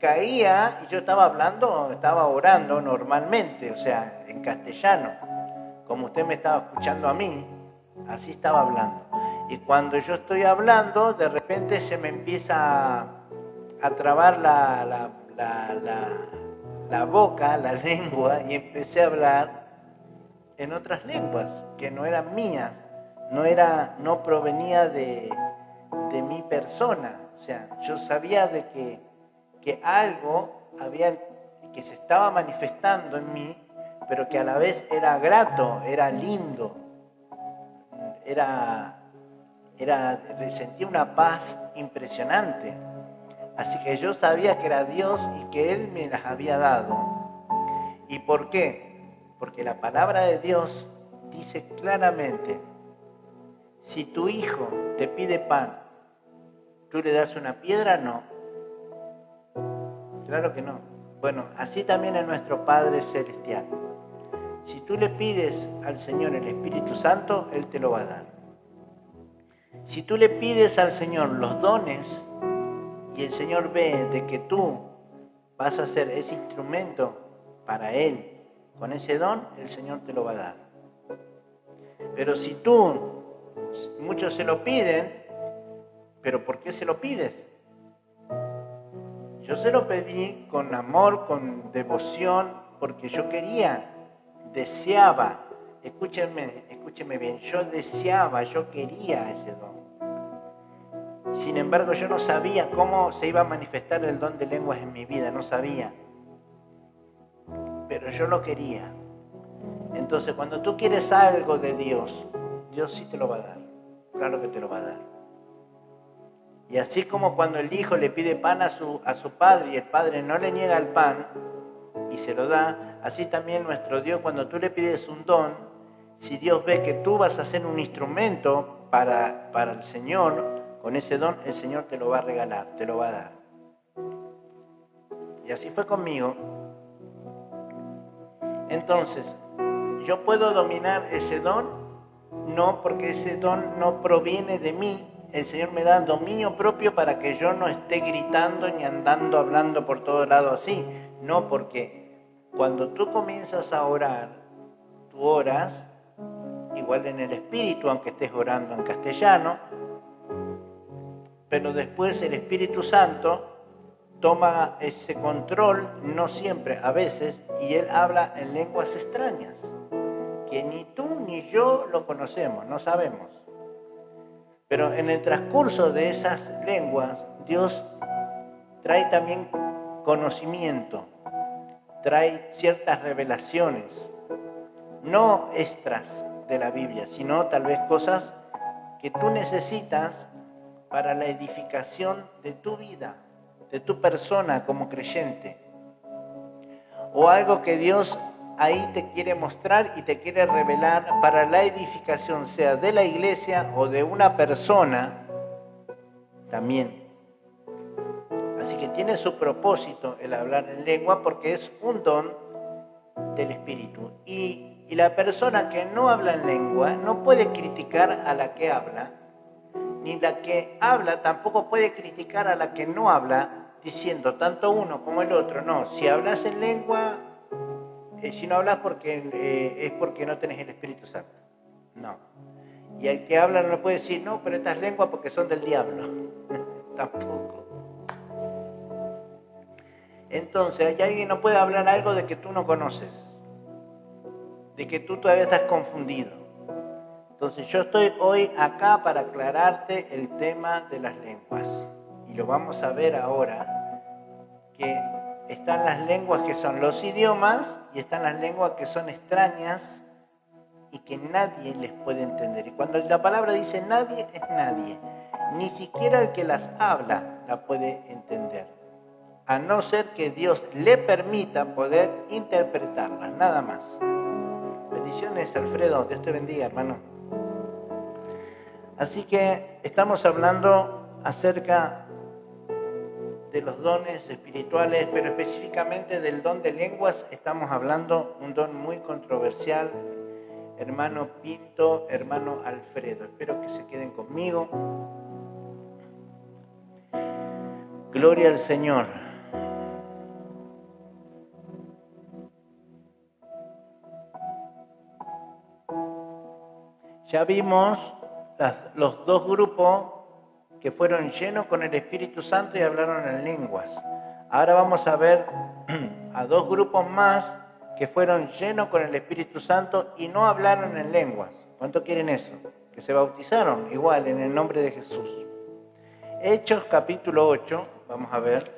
caía, y yo estaba hablando, estaba orando normalmente, o sea, en castellano, como usted me estaba escuchando a mí, así estaba hablando. Y cuando yo estoy hablando, de repente se me empieza a trabar la boca, la lengua, y empecé a hablar en otras lenguas que no eran mías, no provenía de mi persona. O sea, yo sabía de que algo había, que se estaba manifestando en mí, pero que a la vez era grato, era lindo, sentía una paz impresionante. Así que yo sabía que era Dios y que Él me las había dado. ¿Y por qué? Porque la palabra de Dios dice claramente, si tu hijo te pide pan, ¿tú le das una piedra? No. Claro que no. Bueno, así también es nuestro Padre Celestial. Si tú le pides al Señor el Espíritu Santo, Él te lo va a dar. Si tú le pides al Señor los dones y el Señor ve de que tú vas a ser ese instrumento para Él, con ese don, el Señor te lo va a dar. Pero si tú, muchos se lo piden, ¿pero por qué se lo pides? Yo se lo pedí con amor, con devoción, porque yo quería, deseaba, escúcheme bien, yo deseaba, yo quería ese don. Sin embargo, yo no sabía cómo se iba a manifestar el don de lenguas en mi vida, no sabía. Pero yo lo quería. Entonces, cuando tú quieres algo de Dios, Dios sí te lo va a dar. Claro que te lo va a dar. Y así como cuando el hijo le pide pan a su padre y el padre no le niega el pan y se lo da, así también nuestro Dios, cuando tú le pides un don, si Dios ve que tú vas a ser un instrumento para el Señor, con ese don el Señor te lo va a regalar, te lo va a dar. Y así fue conmigo. Entonces, ¿yo puedo dominar ese don? No, porque ese don no proviene de mí. El Señor me da dominio propio para que yo no esté gritando ni andando, hablando por todos lados así. No, porque cuando tú comienzas a orar, tú oras igual en el Espíritu, aunque estés orando en castellano, pero después el Espíritu Santo toma ese control, no siempre, a veces, y Él habla en lenguas extrañas, que ni tú ni yo lo conocemos, no sabemos. Pero en el transcurso de esas lenguas, Dios trae también conocimiento, trae ciertas revelaciones, no extras de la Biblia, sino tal vez cosas que tú necesitas para la edificación de tu vida, de tu persona como creyente, o algo que Dios ahí te quiere mostrar y te quiere revelar para la edificación, sea de la iglesia o de una persona también. Así que tiene su propósito el hablar en lengua porque es un don del Espíritu. Y la persona que no habla en lengua no puede criticar a la que habla, ni la que habla tampoco puede criticar a la que no habla, diciendo tanto uno como el otro. No, si hablas en lengua, si no hablas es porque no tenés el Espíritu Santo. No. Y el que habla no puede decir, no, pero estas lenguas porque son del diablo. Tampoco. Entonces, alguien no puede hablar algo de que tú no conoces, de que tú todavía estás confundido. Entonces, yo estoy hoy acá para aclararte el tema de las lenguas. Y lo vamos a ver ahora, que están las lenguas que son los idiomas y están las lenguas que son extrañas y que nadie les puede entender. Y cuando la palabra dice nadie, es nadie. Ni siquiera el que las habla la puede entender. A no ser que Dios le permita poder interpretarlas, nada más. Bendiciones, Alfredo. Dios te bendiga, hermano. Así que estamos hablando acerca de los dones espirituales, pero específicamente del don de lenguas estamos hablando, un don muy controversial, hermano Pinto, hermano Alfredo. Espero que se queden conmigo. Gloria al Señor. Ya vimos los dos grupos que fueron llenos con el Espíritu Santo y hablaron en lenguas. Ahora vamos a ver a dos grupos más que fueron llenos con el Espíritu Santo y no hablaron en lenguas. ¿Cuánto quieren eso? Que se bautizaron igual en el nombre de Jesús. Hechos capítulo 8, vamos a ver,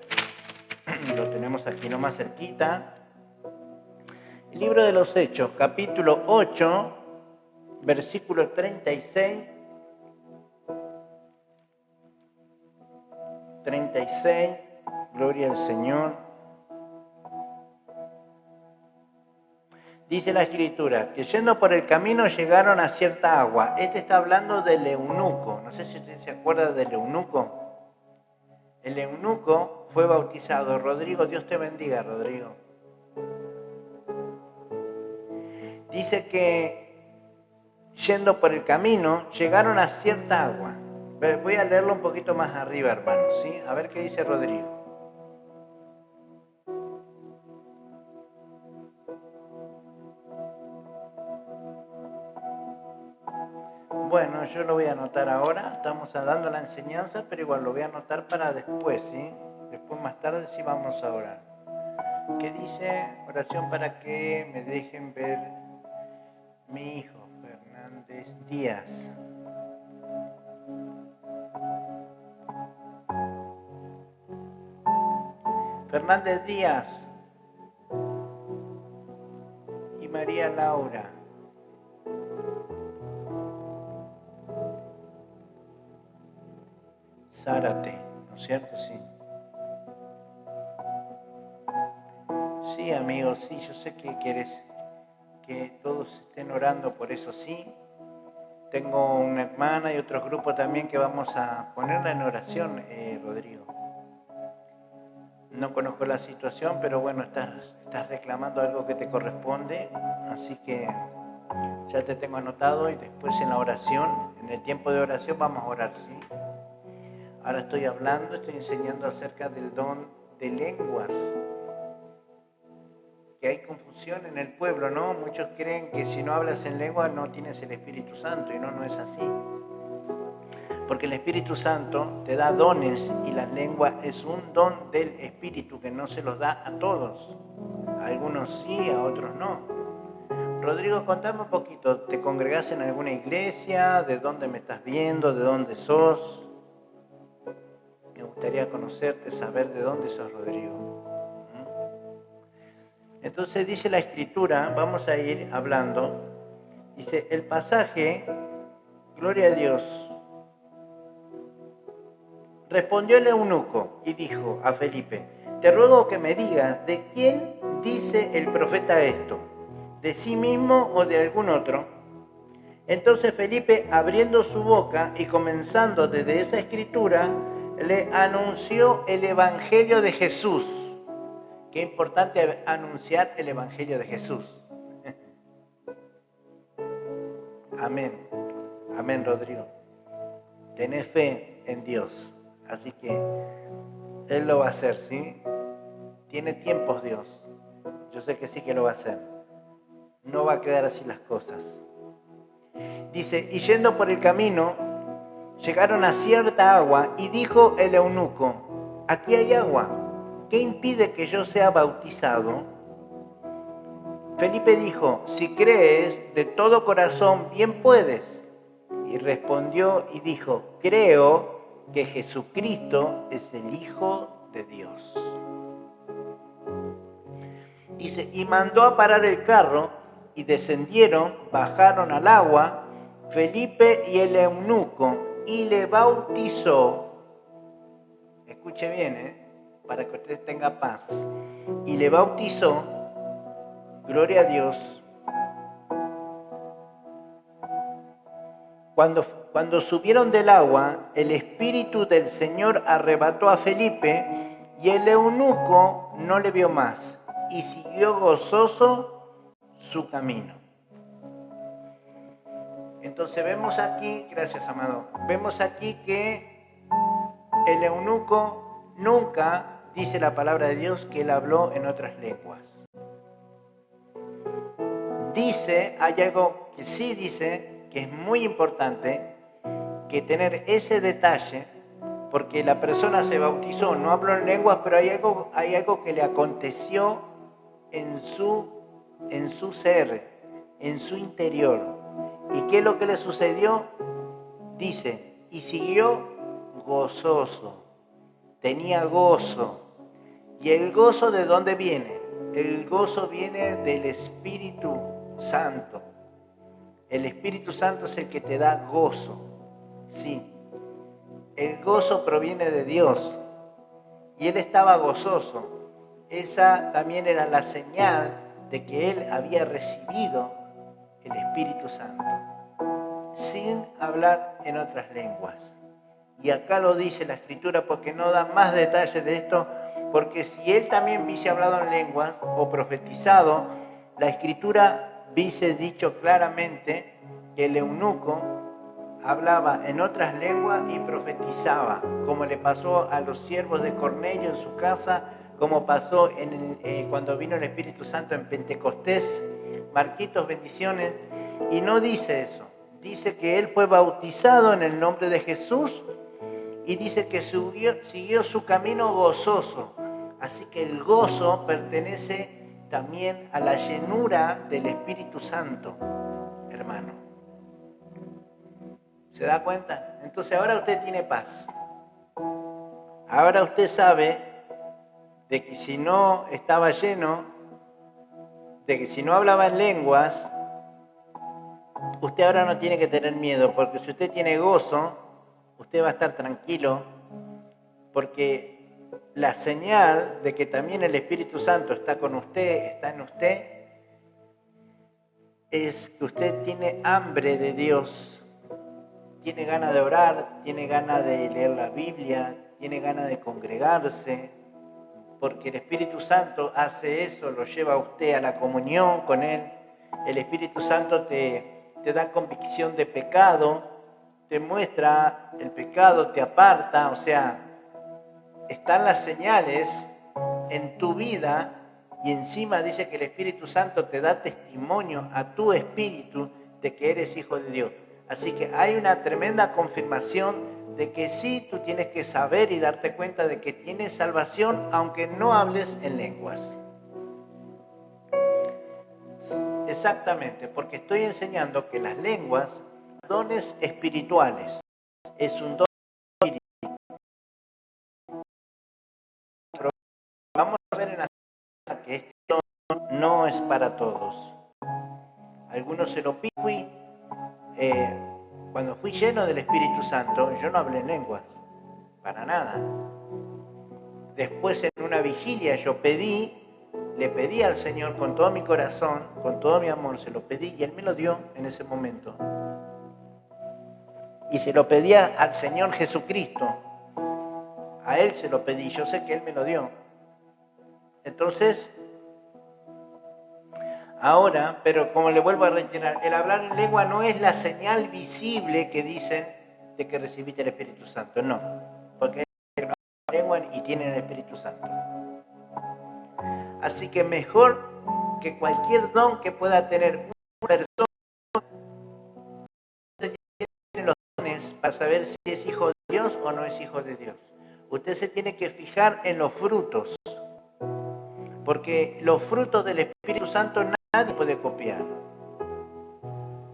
lo tenemos aquí nomás cerquita. El libro de los Hechos, capítulo 8, versículo 36. 36, gloria al Señor. Dice la Escritura, que yendo por el camino llegaron a cierta agua. Este está hablando del eunuco. No sé si usted se acuerda del eunuco. El eunuco fue bautizado. Rodrigo, Dios te bendiga, Rodrigo. Dice que yendo por el camino llegaron a cierta agua. Voy a leerlo un poquito más arriba, hermanos, ¿sí? A ver qué dice Rodrigo. Bueno, yo lo voy a anotar ahora. Estamos dando la enseñanza, pero igual lo voy a anotar para después, ¿sí? Después, más tarde, sí vamos a orar. ¿Qué dice? Oración para que me dejen ver mi hijo, Fernández Díaz. Fernández Díaz y María Laura. Zárate, ¿no es cierto? Sí. Sí, amigos, sí, yo sé que quieres que todos estén orando por eso, sí. Tengo una hermana y otro grupo también que vamos a ponerla en oración, Rodrigo. No conozco la situación, pero bueno, estás reclamando algo que te corresponde, así que ya te tengo anotado y después en la oración, en el tiempo de oración vamos a orar, ¿sí? Ahora estoy enseñando acerca del don de lenguas. Que hay confusión en el pueblo, ¿no? Muchos creen que si no hablas en lengua no tienes el Espíritu Santo y no es así. Porque el Espíritu Santo te da dones y la lengua es un don del Espíritu que no se los da a todos. A algunos sí, a otros no. Rodrigo, contame un poquito, ¿te congregás en alguna iglesia? ¿De dónde me estás viendo? ¿De dónde sos? Me gustaría conocerte, saber de dónde sos, Rodrigo. Entonces dice la Escritura, vamos a ir hablando, dice el pasaje, gloria a Dios. Respondió el eunuco y dijo a Felipe, te ruego que me digas, ¿de quién dice el profeta esto? ¿De sí mismo o de algún otro? Entonces Felipe, abriendo su boca y comenzando desde esa escritura, le anunció el Evangelio de Jesús. Qué importante anunciar el Evangelio de Jesús. Amén. Amén, Rodrigo. Tenés fe en Dios. Así que Él lo va a hacer, ¿sí? Tiene tiempos Dios. Yo sé que sí que lo va a hacer. No va a quedar así las cosas. Dice, y yendo por el camino, llegaron a cierta agua y dijo el eunuco, aquí hay agua. ¿Qué impide que yo sea bautizado? Felipe dijo, si crees de todo corazón, bien puedes. Y respondió y dijo, creo que Jesucristo es el Hijo de Dios. Dice, y mandó a parar el carro, y descendieron, bajaron al agua, Felipe y el eunuco, y le bautizó. Escuche bien, para que usted tenga paz. Y le bautizó, gloria a Dios. Cuando subieron del agua, el Espíritu del Señor arrebató a Felipe y el eunuco no le vio más y siguió gozoso su camino. Entonces vemos aquí, gracias amado, vemos aquí que el eunuco nunca dice la palabra de Dios que él habló en otras lenguas. Dice, hay algo que sí dice, que es muy importante, que tener ese detalle, porque la persona se bautizó, no habló en lenguas, pero hay algo que le aconteció en su ser, en su interior. ¿Y qué es lo que le sucedió? Dice, y siguió gozoso, tenía gozo. ¿Y el gozo de dónde viene? El gozo viene del Espíritu Santo. El Espíritu Santo es el que te da gozo. Sí, el gozo proviene de Dios. Y él estaba gozoso. Esa también era la señal de que él había recibido el Espíritu Santo, sin hablar en otras lenguas. Y acá lo dice la Escritura porque no da más detalles de esto, porque si él también hubiese hablado en lenguas o profetizado, la Escritura hubiese dicho claramente que el eunuco hablaba en otras lenguas y profetizaba, como le pasó a los siervos de Cornelio en su casa, como pasó cuando vino el Espíritu Santo en Pentecostés. Marquitos, bendiciones. Y no dice eso, dice que él fue bautizado en el nombre de Jesús y dice que siguió su camino gozoso. Así que el gozo pertenece también a la llenura del Espíritu Santo, hermano. ¿Se da cuenta? Entonces ahora usted tiene paz. Ahora usted sabe de que si no estaba lleno, de que si no hablaba en lenguas, usted ahora no tiene que tener miedo, porque si usted tiene gozo, usted va a estar tranquilo, porque la señal de que también el Espíritu Santo está con usted, está en usted, es que usted tiene hambre de Dios, tiene ganas de orar, tiene ganas de leer la Biblia, tiene ganas de congregarse, porque el Espíritu Santo hace eso, lo lleva a usted a la comunión con Él. El Espíritu Santo te da convicción de pecado, te muestra el pecado, te aparta, o sea, están las señales en tu vida y encima dice que el Espíritu Santo te da testimonio a tu espíritu de que eres hijo de Dios. Así que hay una tremenda confirmación de que sí, tú tienes que saber y darte cuenta de que tienes salvación aunque no hables en lenguas. Exactamente, porque estoy enseñando que las lenguas son dones espirituales. Es un don espiritual. Pero vamos a ver en la que este don no es para todos. Algunos se lo piden. Cuando fui lleno del Espíritu Santo, yo no hablé en lenguas, para nada. Después en una vigilia yo le pedí al Señor con todo mi corazón, con todo mi amor, se lo pedí y Él me lo dio en ese momento. Y se lo pedía al Señor Jesucristo, a Él se lo pedí, yo sé que Él me lo dio. Entonces, ahora, pero como le vuelvo a reiterar, el hablar en lengua no es la señal visible que dicen de que recibiste el Espíritu Santo, no, porque no hablan en lengua y tienen el Espíritu Santo. Así que mejor que cualquier don que pueda tener una persona, tiene los dones para saber si es hijo de Dios o no es hijo de Dios. Usted se tiene que fijar en los frutos, porque los frutos del Espíritu Santo nadie puede copiar.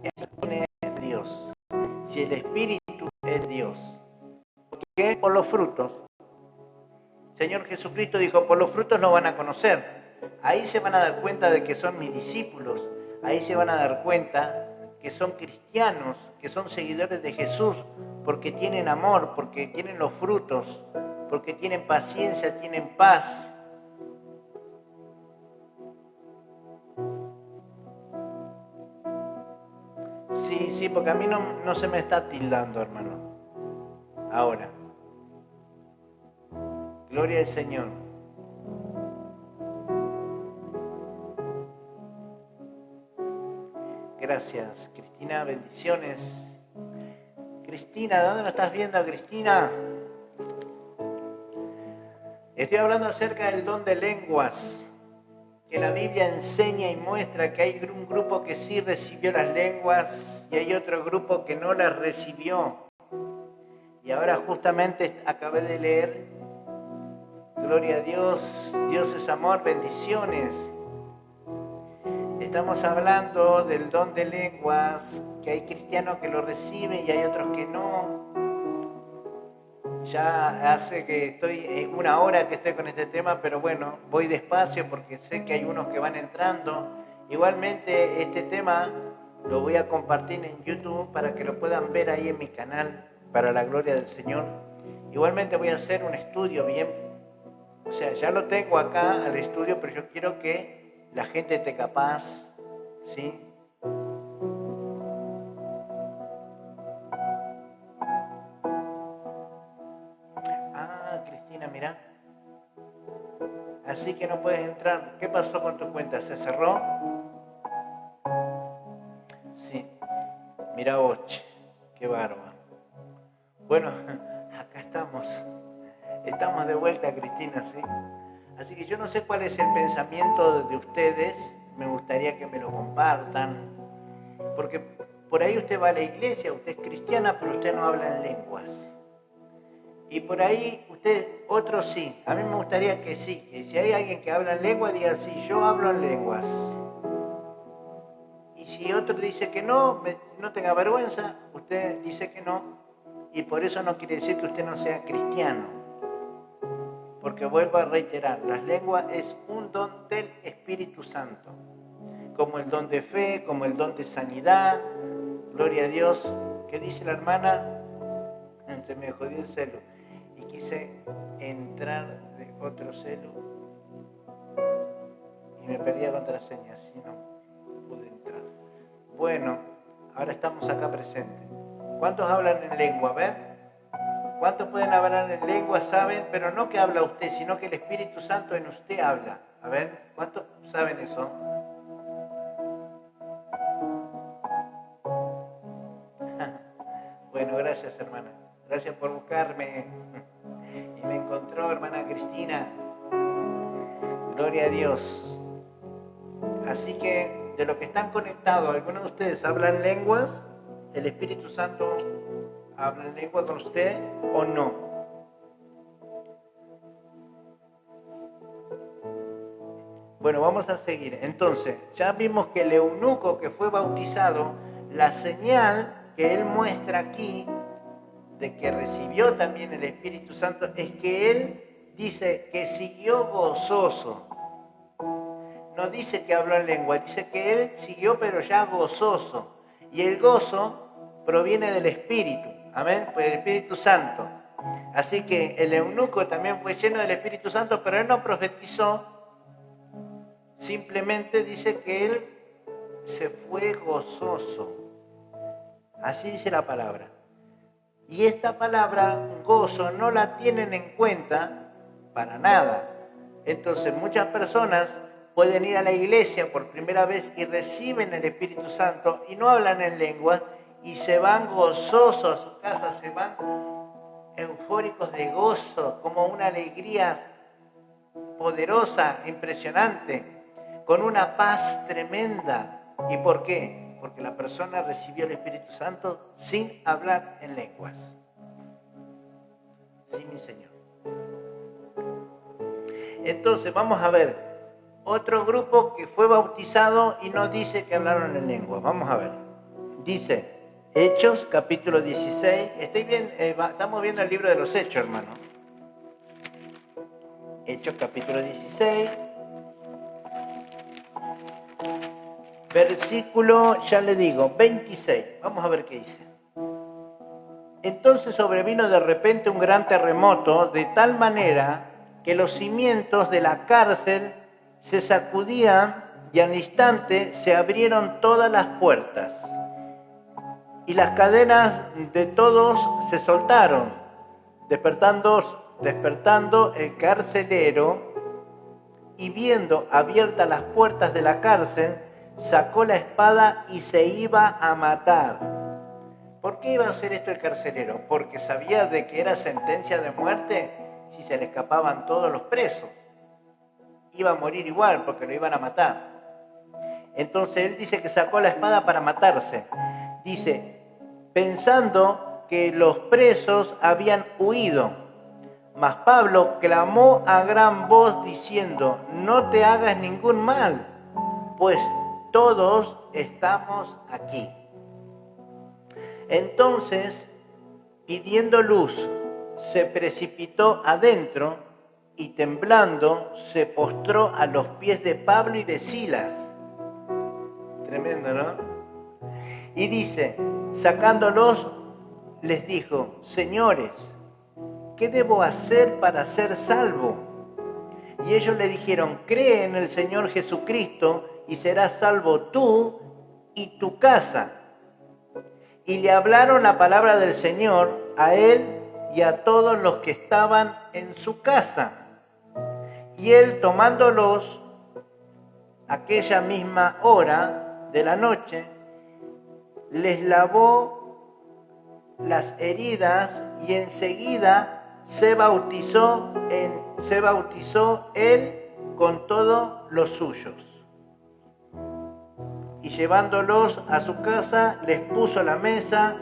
Es Dios. Si el Espíritu es Dios. ¿Por qué? Por los frutos. El Señor Jesucristo dijo, por los frutos no van a conocer. Ahí se van a dar cuenta de que son mis discípulos. Ahí se van a dar cuenta que son cristianos, que son seguidores de Jesús, porque tienen amor, porque tienen los frutos, porque tienen paciencia, tienen paz. Sí, porque a mí no se me está tildando, hermano. Ahora. Gloria al Señor. Gracias. gracias. Cristina, bendiciones. Cristina, ¿de dónde nos estás viendo, Cristina? Estoy hablando acerca del don de lenguas, que la Biblia enseña y muestra que hay un grupo que sí recibió las lenguas y hay otro grupo que no las recibió. Y ahora justamente acabé de leer, gloria a Dios, Dios es amor, bendiciones. Estamos hablando del don de lenguas, que hay cristianos que lo reciben y hay otros que no. Ya hace que estoy una hora que estoy con este tema, pero bueno, voy despacio porque sé que hay unos que van entrando. Igualmente este tema lo voy a compartir en YouTube para que lo puedan ver ahí en mi canal, para la gloria del Señor. Igualmente voy a hacer un estudio bien, o sea, ya lo tengo acá al estudio, pero yo quiero que la gente esté capaz, ¿sí? Cristina, mira. Así que no puedes entrar. ¿Qué pasó con tu cuenta? ¿Se cerró? Sí. Mira vos, qué bárbaro. Bueno, acá estamos. Estamos de vuelta, Cristina, ¿sí? Así que yo no sé cuál es el pensamiento de ustedes. Me gustaría que me lo compartan. Porque por ahí usted va a la iglesia, usted es cristiana, pero usted no habla en lenguas. Y por ahí otros sí. A mí me gustaría que sí. Que si hay alguien que habla en lengua, diga sí, yo hablo en lenguas. Y si otro dice que no, no tenga vergüenza, usted dice que no. Y por eso no quiere decir que usted no sea cristiano. Porque vuelvo a reiterar, las lenguas es un don del Espíritu Santo. Como el don de fe, como el don de sanidad. Gloria a Dios. ¿Qué dice la hermana? Se me jodió el celo. Y quise entrar de otro celu y me perdí la contraseña, si no pude entrar. Bueno, ahora estamos acá presentes. ¿Cuántos hablan en lengua? A ver, ¿cuántos pueden hablar en lengua? Saben, pero no que habla usted, sino que el Espíritu Santo en usted habla. A ver, ¿cuántos saben eso? Bueno, gracias, hermana. Gracias por buscarme. Y me encontró, hermana Cristina. Gloria a Dios. Así que, de los que están conectados, ¿algunos de ustedes hablan lenguas? ¿El Espíritu Santo habla en lengua con usted o no? Bueno, vamos a seguir. Entonces, ya vimos que el eunuco que fue bautizado, la señal que él muestra aquí de que recibió también el Espíritu Santo es que él dice que siguió gozoso. No dice que habló en lengua, dice que él siguió pero ya gozoso. Y el gozo proviene del Espíritu, amén, pues del Espíritu Santo. Así que el eunuco también fue lleno del Espíritu Santo, pero él no profetizó, simplemente dice que él se fue gozoso. Así dice la palabra. Y esta palabra, gozo, no la tienen en cuenta para nada. Entonces muchas personas pueden ir a la iglesia por primera vez y reciben el Espíritu Santo y no hablan en lenguas y se van gozosos a su casa, se van eufóricos de gozo, como una alegría poderosa, impresionante, con una paz tremenda. ¿Y por qué? Porque la persona recibió el Espíritu Santo sin hablar en lenguas. Sí, mi Señor. Entonces, vamos a ver otro grupo que fue bautizado y no dice que hablaron en lenguas. Vamos a ver. Dice, Hechos, capítulo 16. Estamos viendo el libro de los Hechos, hermano. Hechos, capítulo 16. Versículo, ya le digo, 26. Vamos a ver qué dice. Entonces sobrevino de repente un gran terremoto, de tal manera que los cimientos de la cárcel se sacudían y al instante se abrieron todas las puertas. Y las cadenas de todos se soltaron, despertando el carcelero y viendo abiertas las puertas de la cárcel, sacó la espada y se iba a matar. ¿Por qué iba a hacer esto el carcelero? Porque sabía de que era sentencia de muerte si se le escapaban todos los presos. Iba a morir igual porque lo iban a matar. Entonces él dice que sacó la espada para matarse. Dice, pensando que los presos habían huido. Mas Pablo clamó a gran voz diciendo, no te hagas ningún mal, pues todos estamos aquí. Entonces, pidiendo luz, se precipitó adentro y temblando se postró a los pies de Pablo y de Silas. Tremendo, ¿no? Y dice, sacándolos, les dijo, señores, ¿qué debo hacer para ser salvo? Y ellos le dijeron, cree en el Señor Jesucristo y serás salvo tú y tu casa. Y le hablaron la palabra del Señor a él y a todos los que estaban en su casa. Y él, tomándolos aquella misma hora de la noche, les lavó las heridas y enseguida se bautizó él con todos los suyos. Y llevándolos a su casa, les puso la mesa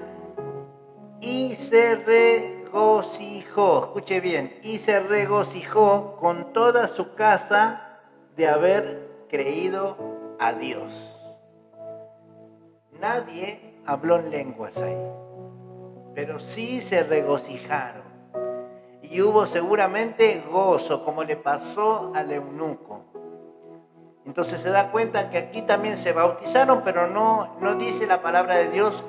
y se regocijó, escuche bien, y se regocijó con toda su casa de haber creído a Dios. Nadie habló en lenguas ahí, pero sí se regocijaron. Y hubo seguramente gozo, como le pasó al eunuco. Entonces se da cuenta que aquí también se bautizaron, pero no dice la palabra de Dios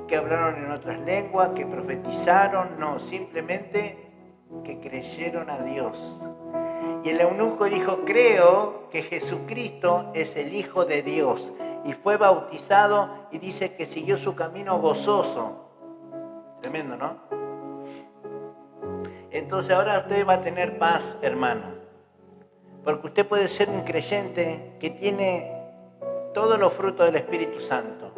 que hablaron en otras lenguas, que profetizaron, no, simplemente que creyeron a Dios. Y el eunuco dijo, creo que Jesucristo es el Hijo de Dios. Y fue bautizado y dice que siguió su camino gozoso. Tremendo, ¿no? Entonces ahora usted va a tener paz, hermano. Porque usted puede ser un creyente que tiene todos los frutos del Espíritu Santo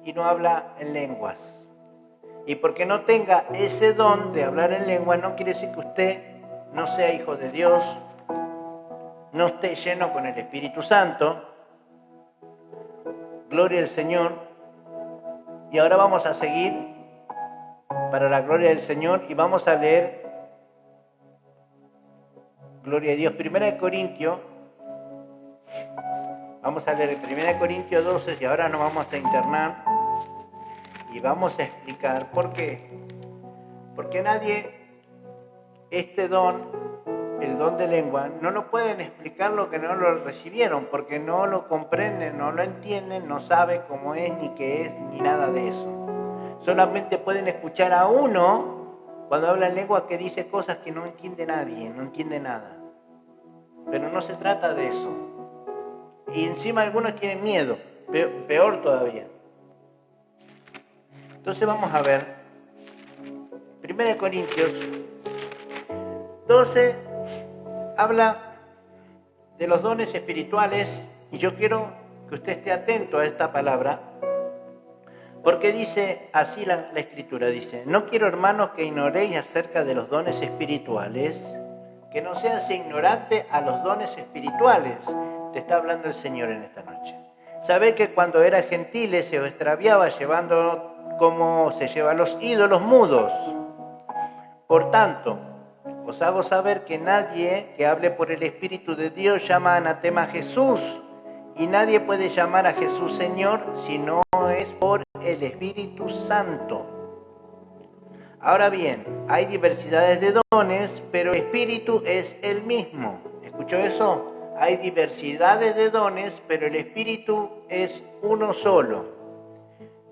y no habla en lenguas. Y porque no tenga ese don de hablar en lenguas, no quiere decir que usted no sea hijo de Dios, no esté lleno con el Espíritu Santo. Gloria al Señor. Y ahora vamos a seguir para la gloria del Señor y vamos a leer, gloria a Dios, 1 Corintios. Vamos a leer 1 Corintios 12 y ahora nos vamos a internar y vamos a explicar por qué. Porque nadie, este don, el don de lengua, no lo pueden explicar lo que no lo recibieron, porque no lo comprenden, no lo entienden, no saben cómo es, ni qué es, ni nada de eso. Solamente pueden escuchar a uno cuando habla en lengua que dice cosas que no entiende nadie, no entiende nada. Pero no se trata de eso. Y encima algunos tienen miedo, peor todavía. Entonces vamos a ver 1 Corintios 12 habla de los dones espirituales y yo quiero que usted esté atento a esta palabra porque dice así la Escritura, dice, no quiero, hermanos, que ignoréis acerca de los dones espirituales, que no seas ignorante a los dones espirituales. Te está hablando el Señor en esta noche. Sabed que cuando eras gentiles se os extraviaba llevando como se lleva a los ídolos mudos. Por tanto, os hago saber que nadie que hable por el Espíritu de Dios llama anatema a Jesús, y nadie puede llamar a Jesús Señor si no es por el Espíritu Santo. Ahora bien, hay diversidades de dones, pero el Espíritu es el mismo. ¿Escuchó eso? Hay diversidades de dones, pero el Espíritu es uno solo.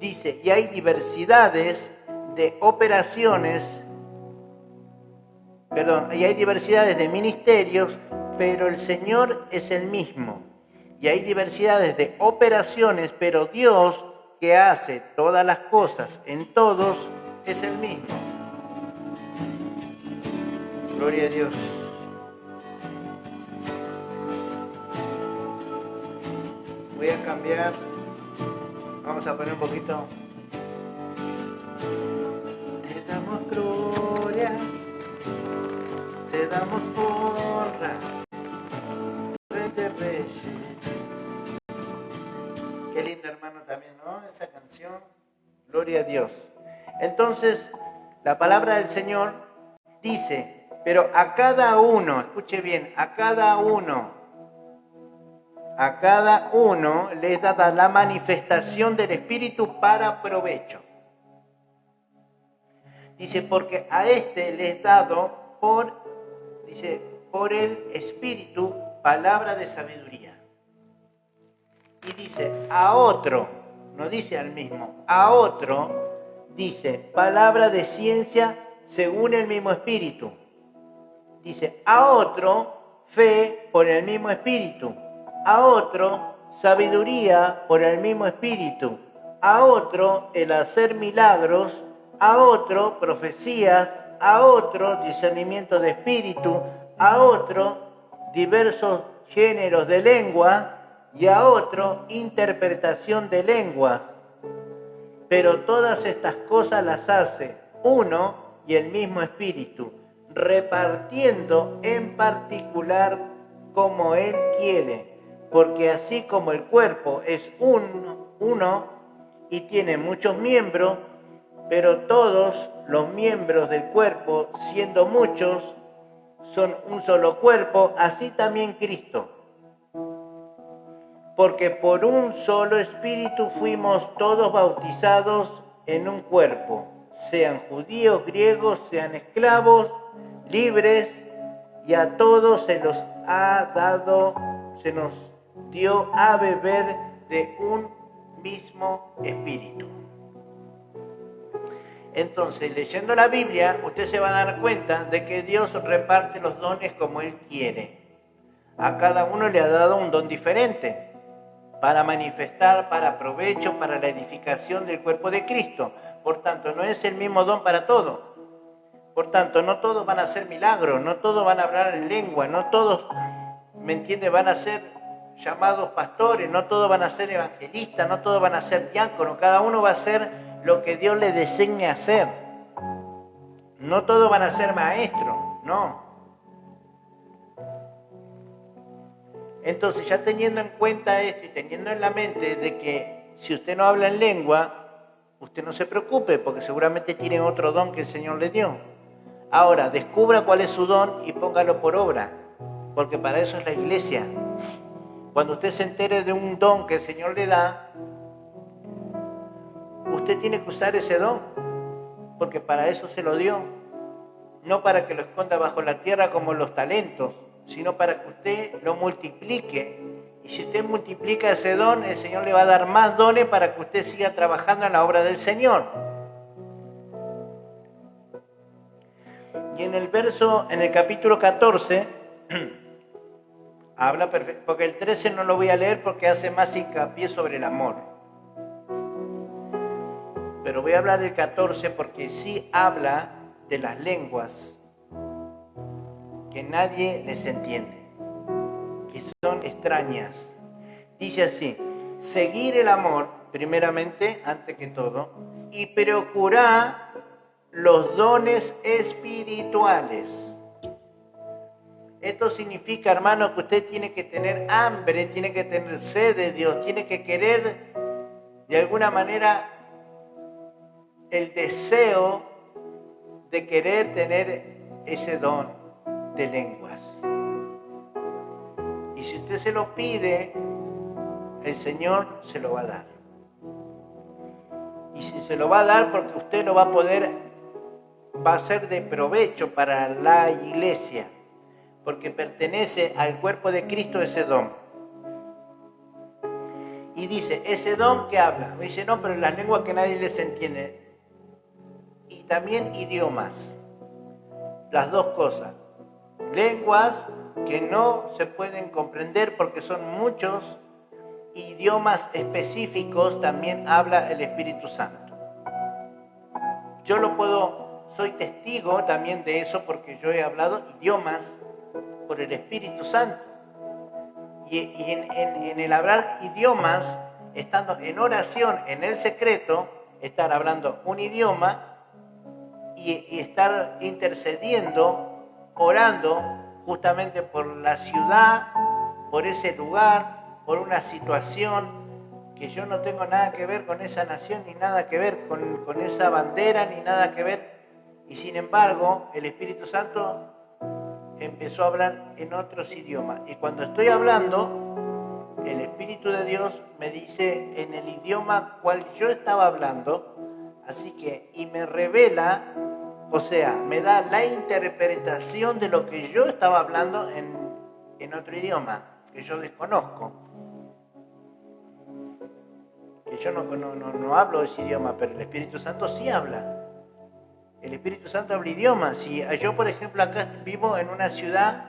Dice, y hay diversidades de operaciones, y hay diversidades de ministerios, pero el Señor es el mismo. Y hay diversidades de operaciones, pero Dios, que hace todas las cosas en todos, es el mismo. Gloria a Dios. a cambiar. Vamos a poner un poquito. Te damos gloria, te damos honra, Rey de Reyes. Qué linda, hermano, también, ¿no? Esa canción. Gloria a Dios. Entonces, la palabra del Señor dice, pero a cada uno, escuche bien, a cada uno le es dada la manifestación del Espíritu para provecho. Dice, porque a este le es dado por el Espíritu palabra de sabiduría. Y dice, a otro, no dice al mismo, a otro dice, palabra de ciencia según el mismo Espíritu. Dice, a otro, fe por el mismo Espíritu. A otro, sabiduría por el mismo Espíritu. A otro, el hacer milagros. A otro, profecías. A otro, discernimiento de espíritu. A otro, diversos géneros de lengua. Y a otro, interpretación de lenguas. Pero todas estas cosas las hace uno y el mismo Espíritu, repartiendo en particular como Él quiere, porque así como el cuerpo es uno y tiene muchos miembros, pero todos los miembros del cuerpo, siendo muchos, son un solo cuerpo, así también Cristo. Porque por un solo Espíritu fuimos todos bautizados en un cuerpo, sean judíos, griegos, sean esclavos, libres, y a todos se nos dio a beber de un mismo Espíritu. Entonces, leyendo la Biblia, usted se va a dar cuenta de que Dios reparte los dones como Él quiere. A cada uno le ha dado un don diferente para manifestar, para provecho, para la edificación del cuerpo de Cristo. Por tanto, no es el mismo don para todos. Por tanto, no todos van a hacer milagros, no todos van a hablar en lengua, no todos, ¿me entiende?, van a ser llamados pastores, no todos van a ser evangelistas, no todos van a ser diáconos, cada uno va a hacer lo que Dios le designe hacer. No todos van a ser maestros, no. Entonces, ya teniendo en cuenta esto y teniendo en la mente de que si usted no habla en lengua, usted no se preocupe, porque seguramente tiene otro don que el Señor le dio. Ahora, descubra cuál es su don y póngalo por obra, porque para eso es la iglesia. Cuando usted se entere de un don que el Señor le da, usted tiene que usar ese don, porque para eso se lo dio. No para que lo esconda bajo la tierra como los talentos, sino para que usted lo multiplique. Y si usted multiplica ese don, el Señor le va a dar más dones para que usted siga trabajando en la obra del Señor. Y en el capítulo 14, habla perfecto, porque el 13 no lo voy a leer porque hace más hincapié sobre el amor. Pero voy a hablar del 14 porque sí habla de las lenguas que nadie les entiende, que son extrañas. Dice así, seguir el amor, primeramente, antes que todo, y procurar los dones espirituales. Esto significa, hermano, que usted tiene que tener hambre, tiene que tener sed de Dios, tiene que querer, de alguna manera, el deseo de querer tener ese don de lenguas. Y si usted se lo pide, el Señor se lo va a dar. Y si se lo va a dar, porque usted lo va a poder, va a ser de provecho para la iglesia, porque pertenece al cuerpo de Cristo ese don. Y dice, ese don que habla, me dice, no, pero las lenguas que nadie les entiende. Y también idiomas, las dos cosas. Lenguas que no se pueden comprender porque son muchos, idiomas específicos también habla el Espíritu Santo. Yo soy testigo también de eso porque yo he hablado idiomas por el Espíritu Santo. Y en el hablar idiomas, estando en oración en el secreto, estar hablando un idioma y estar intercediendo, orando justamente por la ciudad, por ese lugar, por una situación que yo no tengo nada que ver con esa nación, ni nada que ver con esa bandera, ni nada que ver. Y sin embargo, el Espíritu Santo empezó a hablar en otros idiomas. Y cuando estoy hablando, el Espíritu de Dios me dice en el idioma cual yo estaba hablando, así que, y me revela, o sea, me da la interpretación de lo que yo estaba hablando en otro idioma, que yo desconozco. Que yo no hablo ese idioma, pero el Espíritu Santo sí habla. El Espíritu Santo habla idiomas. Si yo, por ejemplo, acá vivo en una ciudad,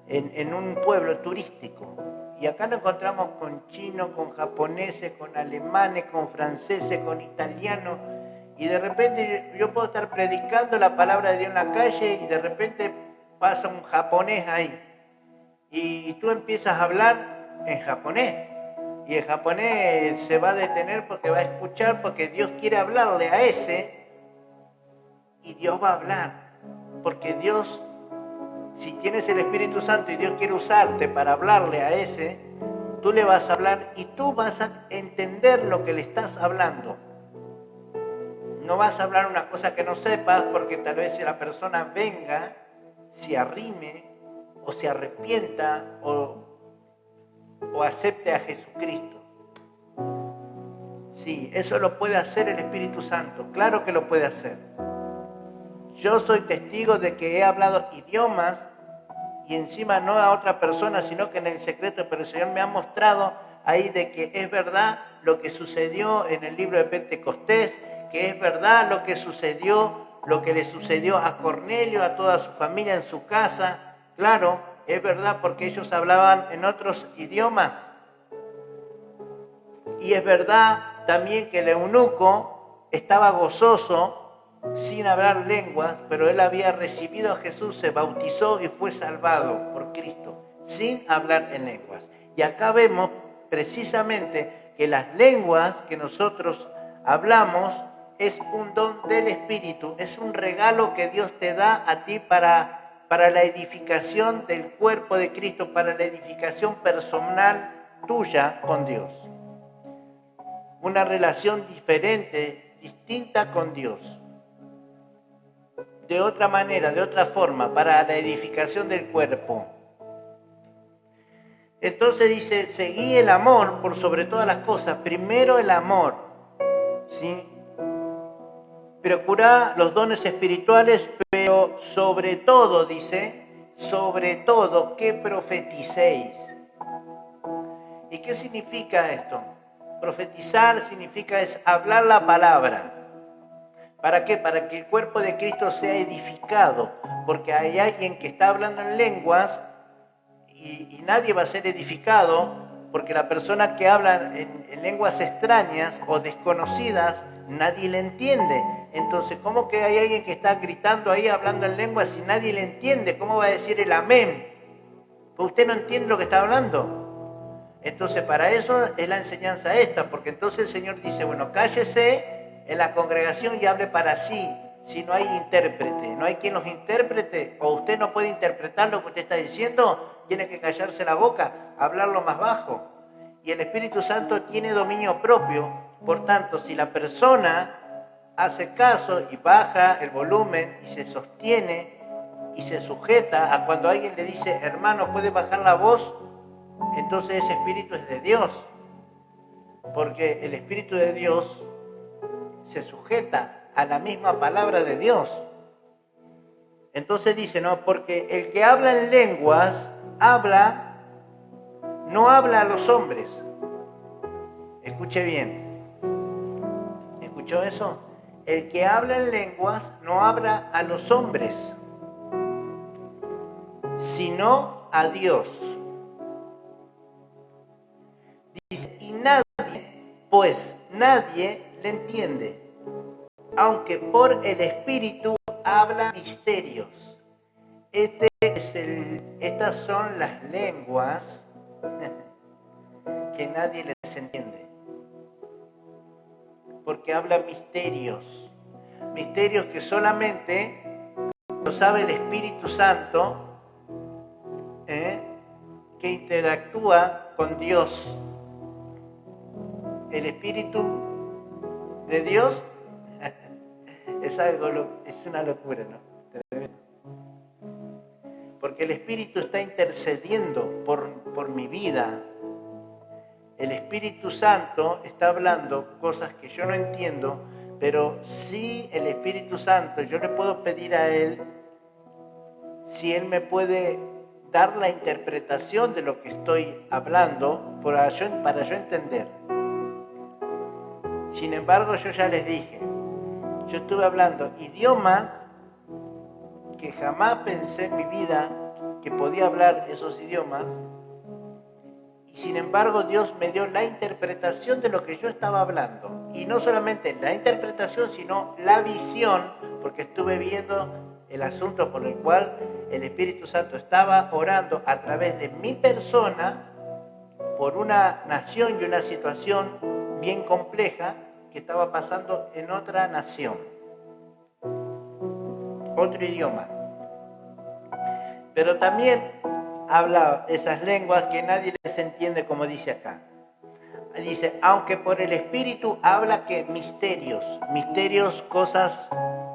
en un pueblo turístico, y acá nos encontramos con chinos, con japoneses, con alemanes, con franceses, con italianos, y de repente yo puedo estar predicando la palabra de Dios en la calle y de repente pasa un japonés ahí, y tú empiezas a hablar en japonés. Y el japonés se va a detener porque va a escuchar, porque Dios quiere hablarle a ese, y Dios va a hablar. Porque Dios, si tienes el Espíritu Santo y Dios quiere usarte para hablarle a ese, tú le vas a hablar y tú vas a entender lo que le estás hablando. No vas a hablar una cosa que no sepas, porque tal vez si la persona venga, se arrime o se arrepienta o acepte a Jesucristo. Sí, eso lo puede hacer el Espíritu Santo, claro que lo puede hacer. Yo soy testigo de que he hablado idiomas y encima no a otra persona, sino que en el secreto, pero el Señor me ha mostrado ahí de que es verdad lo que sucedió en el libro de Pentecostés, que es verdad lo que sucedió, lo que le sucedió a Cornelio, a toda su familia en su casa. Claro, es verdad porque ellos hablaban en otros idiomas. Y es verdad también que el eunuco estaba gozoso sin hablar lenguas, pero él había recibido a Jesús, se bautizó y fue salvado por Cristo, sin hablar en lenguas. Y acá vemos precisamente que las lenguas que nosotros hablamos es un don del Espíritu, es un regalo que Dios te da a ti para la edificación del cuerpo de Cristo, para la edificación personal tuya con Dios. Una relación diferente, distinta con Dios. De otra manera, de otra forma, para la edificación del cuerpo. Entonces dice, seguí el amor por sobre todas las cosas. Primero el amor, ¿sí? Procurá los dones espirituales, pero sobre todo, dice, sobre todo que profeticéis. ¿Y qué significa esto? Profetizar significa es hablar la palabra. ¿Para qué? Para que el cuerpo de Cristo sea edificado, porque hay alguien que está hablando en lenguas y nadie va a ser edificado, porque la persona que habla en lenguas extrañas o desconocidas, nadie le entiende. Entonces, ¿cómo que hay alguien que está gritando ahí, hablando en lenguas, si nadie le entiende? ¿Cómo va a decir el amén? Pues usted no entiende lo que está hablando. Entonces, para eso es la enseñanza esta, porque entonces el Señor dice, bueno, cállese en la congregación y hable para sí, si no hay intérprete, no hay quien los interprete, o usted no puede interpretar lo que usted está diciendo, tiene que callarse la boca, hablarlo más bajo. Y el Espíritu Santo tiene dominio propio, por tanto, si la persona hace caso y baja el volumen y se sostiene y se sujeta a cuando alguien le dice, hermano, ¿puede bajar la voz? Entonces ese Espíritu es de Dios, porque el Espíritu de Dios se sujeta a la misma palabra de Dios. Entonces dice, no, porque el que habla en lenguas, no habla a los hombres. Escuche bien. ¿Escuchó eso? El que habla en lenguas no habla a los hombres, sino a Dios. Dice, y nadie le entiende, aunque por el Espíritu habla misterios. Estas son las lenguas que nadie les entiende. Porque habla misterios. Misterios que solamente lo sabe el Espíritu Santo, que interactúa con Dios. El Espíritu de Dios es una locura, ¿no? Porque el Espíritu está intercediendo por mi vida. El Espíritu Santo está hablando cosas que yo no entiendo, pero sí el Espíritu Santo, yo le puedo pedir a Él si Él me puede dar la interpretación de lo que estoy hablando para yo entender. Sin embargo, yo ya les dije, yo estuve hablando idiomas que jamás pensé en mi vida que podía hablar esos idiomas, y sin embargo Dios me dio la interpretación de lo que yo estaba hablando, y no solamente la interpretación, sino la visión, porque estuve viendo el asunto por el cual el Espíritu Santo estaba orando a través de mi persona por una nación y una situación bien compleja que estaba pasando en otra nación, otro idioma. Pero también habla esas lenguas que nadie les entiende, como dice acá. Dice, aunque por el Espíritu habla que misterios, cosas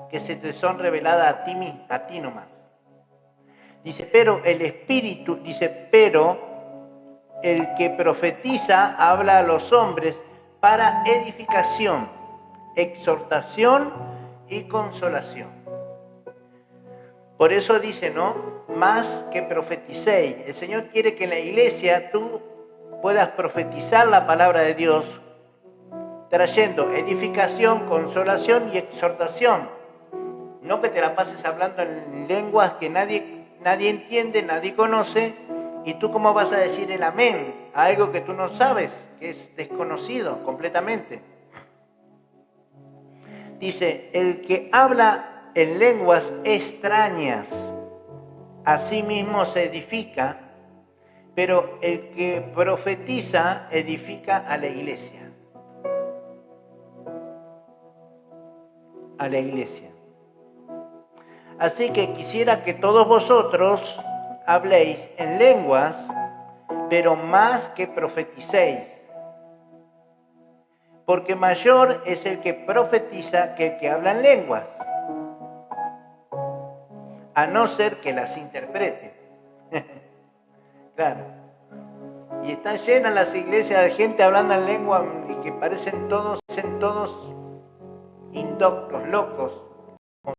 que se te son reveladas a ti nomás. Dice, pero el Espíritu, pero el que profetiza habla a los hombres para edificación, exhortación y consolación. Por eso dice, ¿no? Más que profeticéis. El Señor quiere que en la iglesia tú puedas profetizar la palabra de Dios, trayendo edificación, consolación y exhortación. No que te la pases hablando en lenguas que nadie entiende, nadie conoce, y tú cómo vas a decir el amén a algo que tú no sabes, que es desconocido completamente. Dice, el que habla en lenguas extrañas, a sí mismo se edifica, pero el que profetiza edifica a la iglesia. A la iglesia. Así que quisiera que todos vosotros habléis en lenguas, pero más que profeticéis. Porque mayor es el que profetiza que el que habla en lenguas, a no ser que las interprete. Claro. Y están llenas las iglesias de gente hablando en lengua y que parecen todos indoctos, locos. Como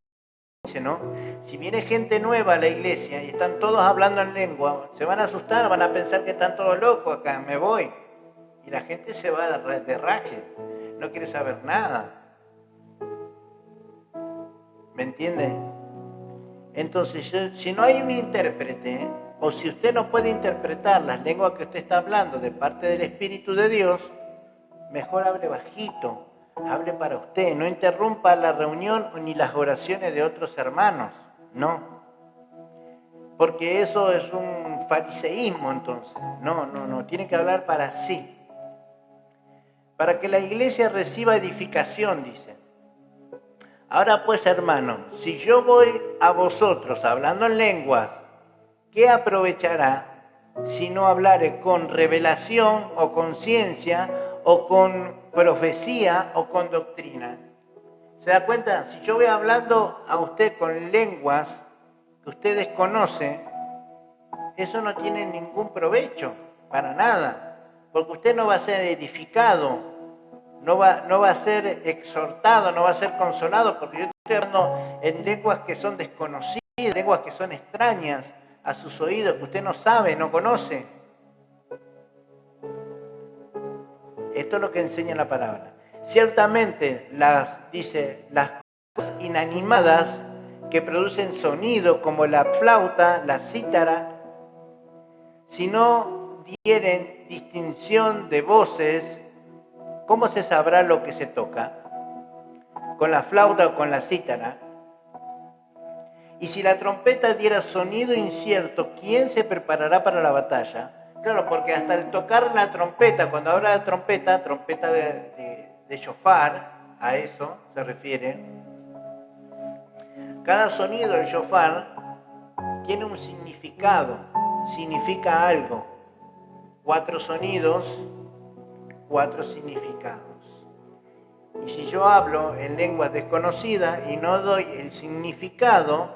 dice, ¿no? Si viene gente nueva a la iglesia y están todos hablando en lengua, se van a asustar, van a pensar que están todos locos acá, me voy. Y la gente se va de raje, no quiere saber nada. ¿Me entiende? Entonces, si no hay un intérprete, o si usted no puede interpretar las lenguas que usted está hablando de parte del Espíritu de Dios, mejor hable bajito, hable para usted, no interrumpa la reunión ni las oraciones de otros hermanos, no. Porque eso es un fariseísmo entonces, no, tiene que hablar para sí. Para que la iglesia reciba edificación, dice. Ahora pues, hermanos, si yo voy a vosotros hablando en lenguas, ¿qué aprovechará si no hablare con revelación o con ciencia o con profecía o con doctrina? ¿Se da cuenta? Si yo voy hablando a usted con lenguas que usted desconoce, eso no tiene ningún provecho, para nada, porque usted no va a ser edificado. No va a ser exhortado, no va a ser consolado, porque yo estoy hablando en lenguas que son desconocidas, lenguas que son extrañas a sus oídos, que usted no sabe, no conoce. Esto es lo que enseña la palabra. Ciertamente las cosas inanimadas que producen sonido, como la flauta, la cítara, si no dieren distinción de voces, ¿cómo se sabrá lo que se toca? ¿Con la flauta o con la cítara? Y si la trompeta diera sonido incierto, ¿quién se preparará para la batalla? Claro, porque hasta el tocar la trompeta, cuando habla de trompeta de shofar, a eso se refiere. Cada sonido del shofar tiene un significado, significa algo. 4 sonidos, 4 significados. Y si yo hablo en lenguas desconocidas y no doy el significado,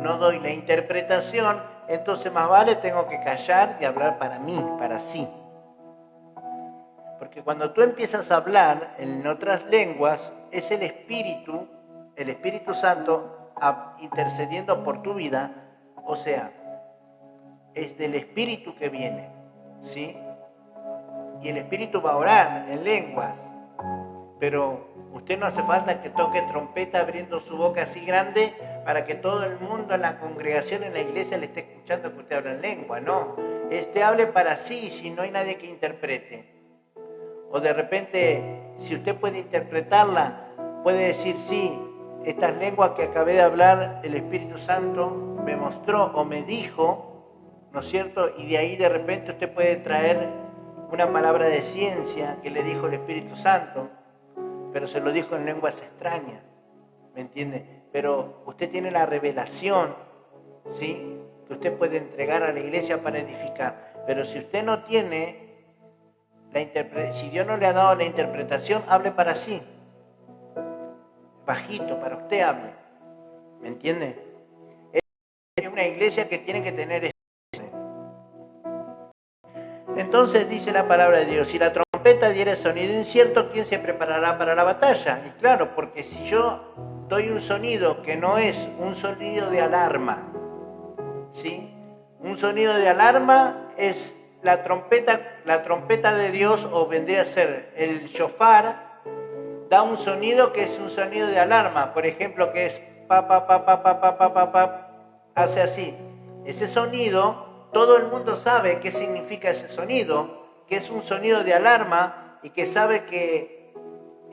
no doy la interpretación, entonces más vale tengo que callar y hablar para mí, para sí. Porque cuando tú empiezas a hablar en otras lenguas, es el Espíritu Santo intercediendo por tu vida, o sea, es del Espíritu que viene, ¿sí? Y el Espíritu va a orar en lenguas, pero usted no hace falta que toque trompeta abriendo su boca así grande para que todo el mundo en la congregación, en la iglesia, le esté escuchando que usted habla en lengua, no. Hable para sí, si no hay nadie que interprete. O de repente, si usted puede interpretarla, puede decir, sí, estas lenguas que acabé de hablar, el Espíritu Santo me mostró o me dijo, ¿no es cierto? Y de ahí de repente usted puede traer una palabra de ciencia que le dijo el Espíritu Santo, pero se lo dijo en lenguas extrañas, ¿me entiende? Pero usted tiene la revelación, ¿sí? Que usted puede entregar a la iglesia para edificar. Pero si usted no tiene si Dios no le ha dado la interpretación, hable para sí. Bajito, para usted hable. ¿Me entiende? Es una iglesia que tiene que tener eso. Entonces dice la palabra de Dios, si la trompeta diera sonido incierto, ¿quién se preparará para la batalla? Y claro, porque si yo doy un sonido que no es un sonido de alarma, ¿sí? Un sonido de alarma es la trompeta de Dios, o vendría a ser el shofar, da un sonido que es un sonido de alarma, por ejemplo, que es pa, pa, pa, pa, pa, pa, pa, pa, pa, hace así. Ese sonido, todo el mundo sabe qué significa ese sonido, que es un sonido de alarma y que sabe que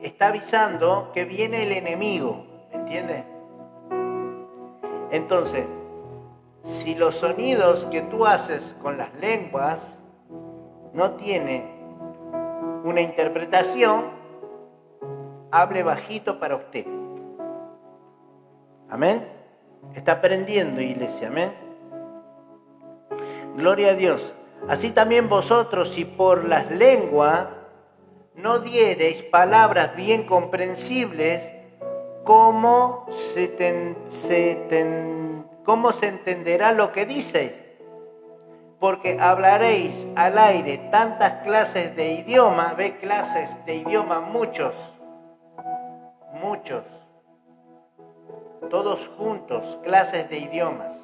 está avisando que viene el enemigo, ¿me entiendes? Entonces, si los sonidos que tú haces con las lenguas no tiene una interpretación, hable bajito para usted. Amén. Está aprendiendo, iglesia. Amén. Gloria a Dios. Así también vosotros, si por las lenguas no diereis palabras bien comprensibles, ¿cómo se entenderá lo que diceis? Porque hablaréis al aire tantas clases de idioma, ve clases de idioma, muchos, todos juntos, clases de idiomas.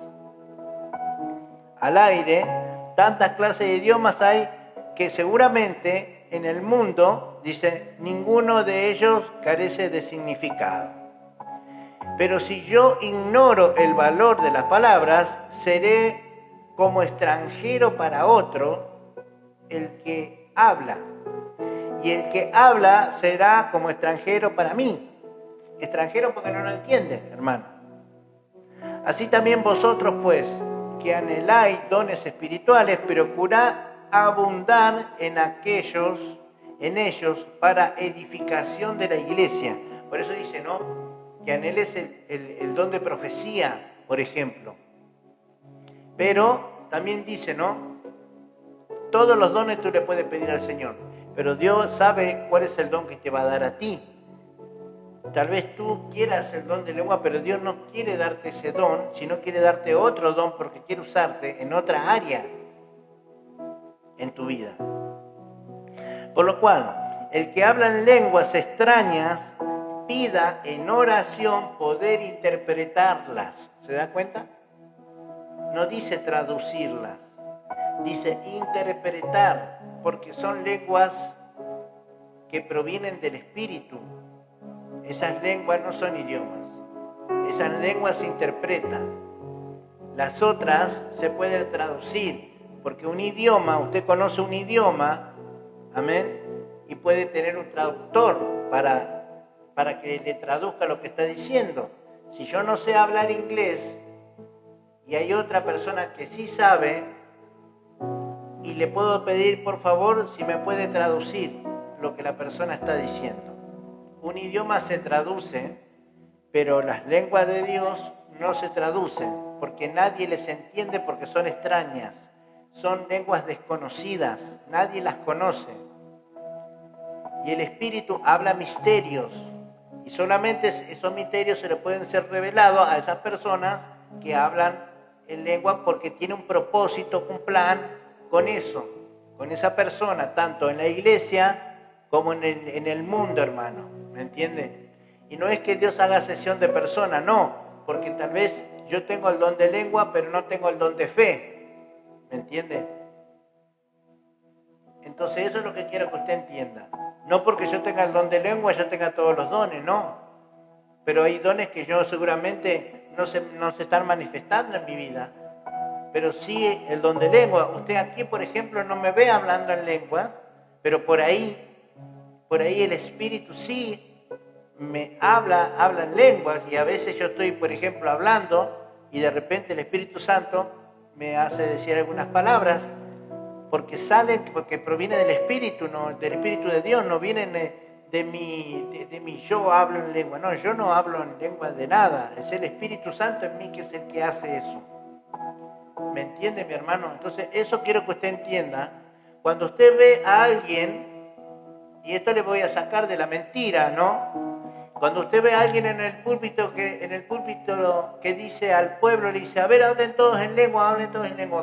Al aire, tantas clases de idiomas hay que seguramente en el mundo, dice, ninguno de ellos carece de significado. Pero si yo ignoro el valor de las palabras, seré como extranjero para otro el que habla. Y el que habla será como extranjero para mí. Extranjero porque no lo entiende, hermano. Así también vosotros, pues, que anheláis dones espirituales, procurad abundar en ellos para edificación de la iglesia. Por eso dice, ¿no? Que anheles el don de profecía, por ejemplo. Pero también dice, ¿no? Todos los dones tú le puedes pedir al Señor, pero Dios sabe cuál es el don que te va a dar a ti. Tal vez tú quieras el don de lengua, pero Dios no quiere darte ese don, sino quiere darte otro don porque quiere usarte en otra área en tu vida. Por lo cual, el que habla en lenguas extrañas, pida en oración poder interpretarlas. ¿Se da cuenta? No dice traducirlas, dice interpretar, porque son lenguas que provienen del Espíritu. Esas lenguas no son idiomas, esas lenguas se interpretan. Las otras se pueden traducir, porque un idioma, usted conoce un idioma, amén, y puede tener un traductor para que le traduzca lo que está diciendo. Si yo no sé hablar inglés, y hay otra persona que sí sabe, le puedo pedir, por favor, si me puede traducir lo que la persona está diciendo. Un idioma se traduce, pero las lenguas de Dios no se traducen, porque nadie les entiende, porque son extrañas. Son lenguas desconocidas, nadie las conoce. Y el Espíritu habla misterios, y solamente esos misterios se le pueden ser revelados a esas personas que hablan en lengua, porque tiene un propósito, un plan con eso, con esa persona, tanto en la iglesia como en el mundo, hermano. ¿Me entiende? Y no es que Dios haga cesión de personas, no, porque tal vez yo tengo el don de lengua, pero no tengo el don de fe. ¿Me entiende? Entonces eso es lo que quiero que usted entienda. No porque yo tenga el don de lengua, yo tenga todos los dones, no. Pero hay dones que yo seguramente no se están manifestando en mi vida. Pero sí el don de lengua. Usted aquí, por ejemplo, no me ve hablando en lenguas, pero por ahí el Espíritu sí me habla en lenguas, y a veces yo estoy, por ejemplo, hablando y de repente el Espíritu Santo me hace decir algunas palabras porque proviene del Espíritu, no, del Espíritu de Dios, no vienen de mi yo hablo en lengua. No, yo no hablo en lengua de nada, es el Espíritu Santo en mí que es el que hace eso. ¿Me entiende, mi hermano? Entonces eso quiero que usted entienda. Cuando usted ve a alguien, y esto le voy a sacar de la mentira, ¿no? Cuando usted ve a alguien en el púlpito que dice al pueblo, le dice, a ver, hablen todos en lengua,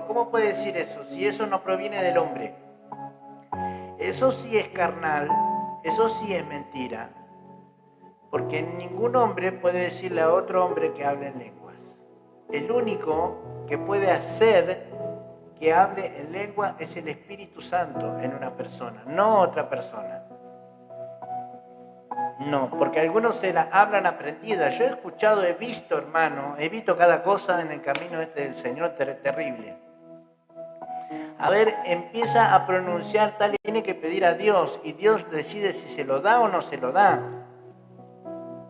¿cómo puede decir eso? Si eso no proviene del hombre. Eso sí es carnal, eso sí es mentira. Porque ningún hombre puede decirle a otro hombre que hable en lenguas. El único que puede hacer que hable en lengua es el Espíritu Santo en una persona, no otra persona. No, porque algunos se la hablan aprendida. Yo he escuchado, he visto, hermano, he visto cada cosa en el camino del Señor terrible. A ver, empieza a pronunciar tal y tiene que pedir a Dios, y Dios decide si se lo da o no se lo da.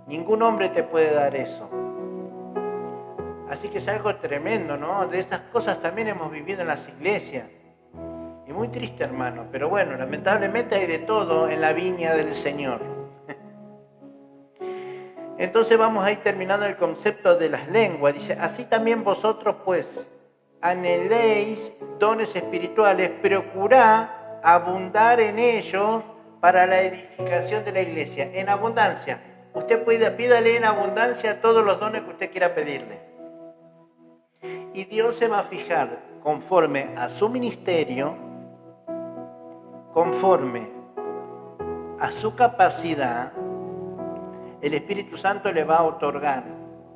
Ningún hombre te puede dar eso. Así que es algo tremendo, ¿no? De estas cosas también hemos vivido en las iglesias. Y muy triste, hermano, pero bueno, lamentablemente hay de todo en la viña del Señor. Entonces vamos a ir terminando el concepto de las lenguas. Dice, así también vosotros pues anheléis dones espirituales, procurad abundar en ellos para la edificación de la iglesia. En abundancia. Usted pídale en abundancia todos los dones que usted quiera pedirle. Y Dios se va a fijar conforme a su ministerio, conforme a su capacidad. El Espíritu Santo le va a otorgar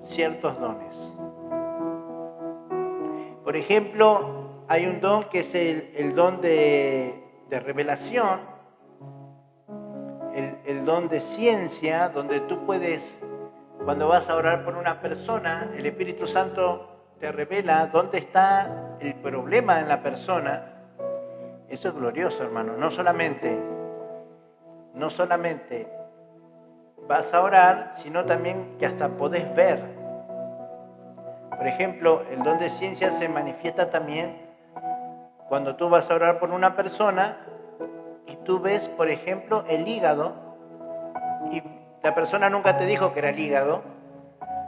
ciertos dones. Por ejemplo, hay un don que es el don de revelación, el don de ciencia, donde tú puedes, cuando vas a orar por una persona, el Espíritu Santo te revela dónde está el problema en la persona. Eso es glorioso, hermano. No solamente vas a orar, sino también que hasta podés ver. Por ejemplo, el don de ciencia se manifiesta también cuando tú vas a orar por una persona y tú ves, por ejemplo, el hígado, y la persona nunca te dijo que era el hígado,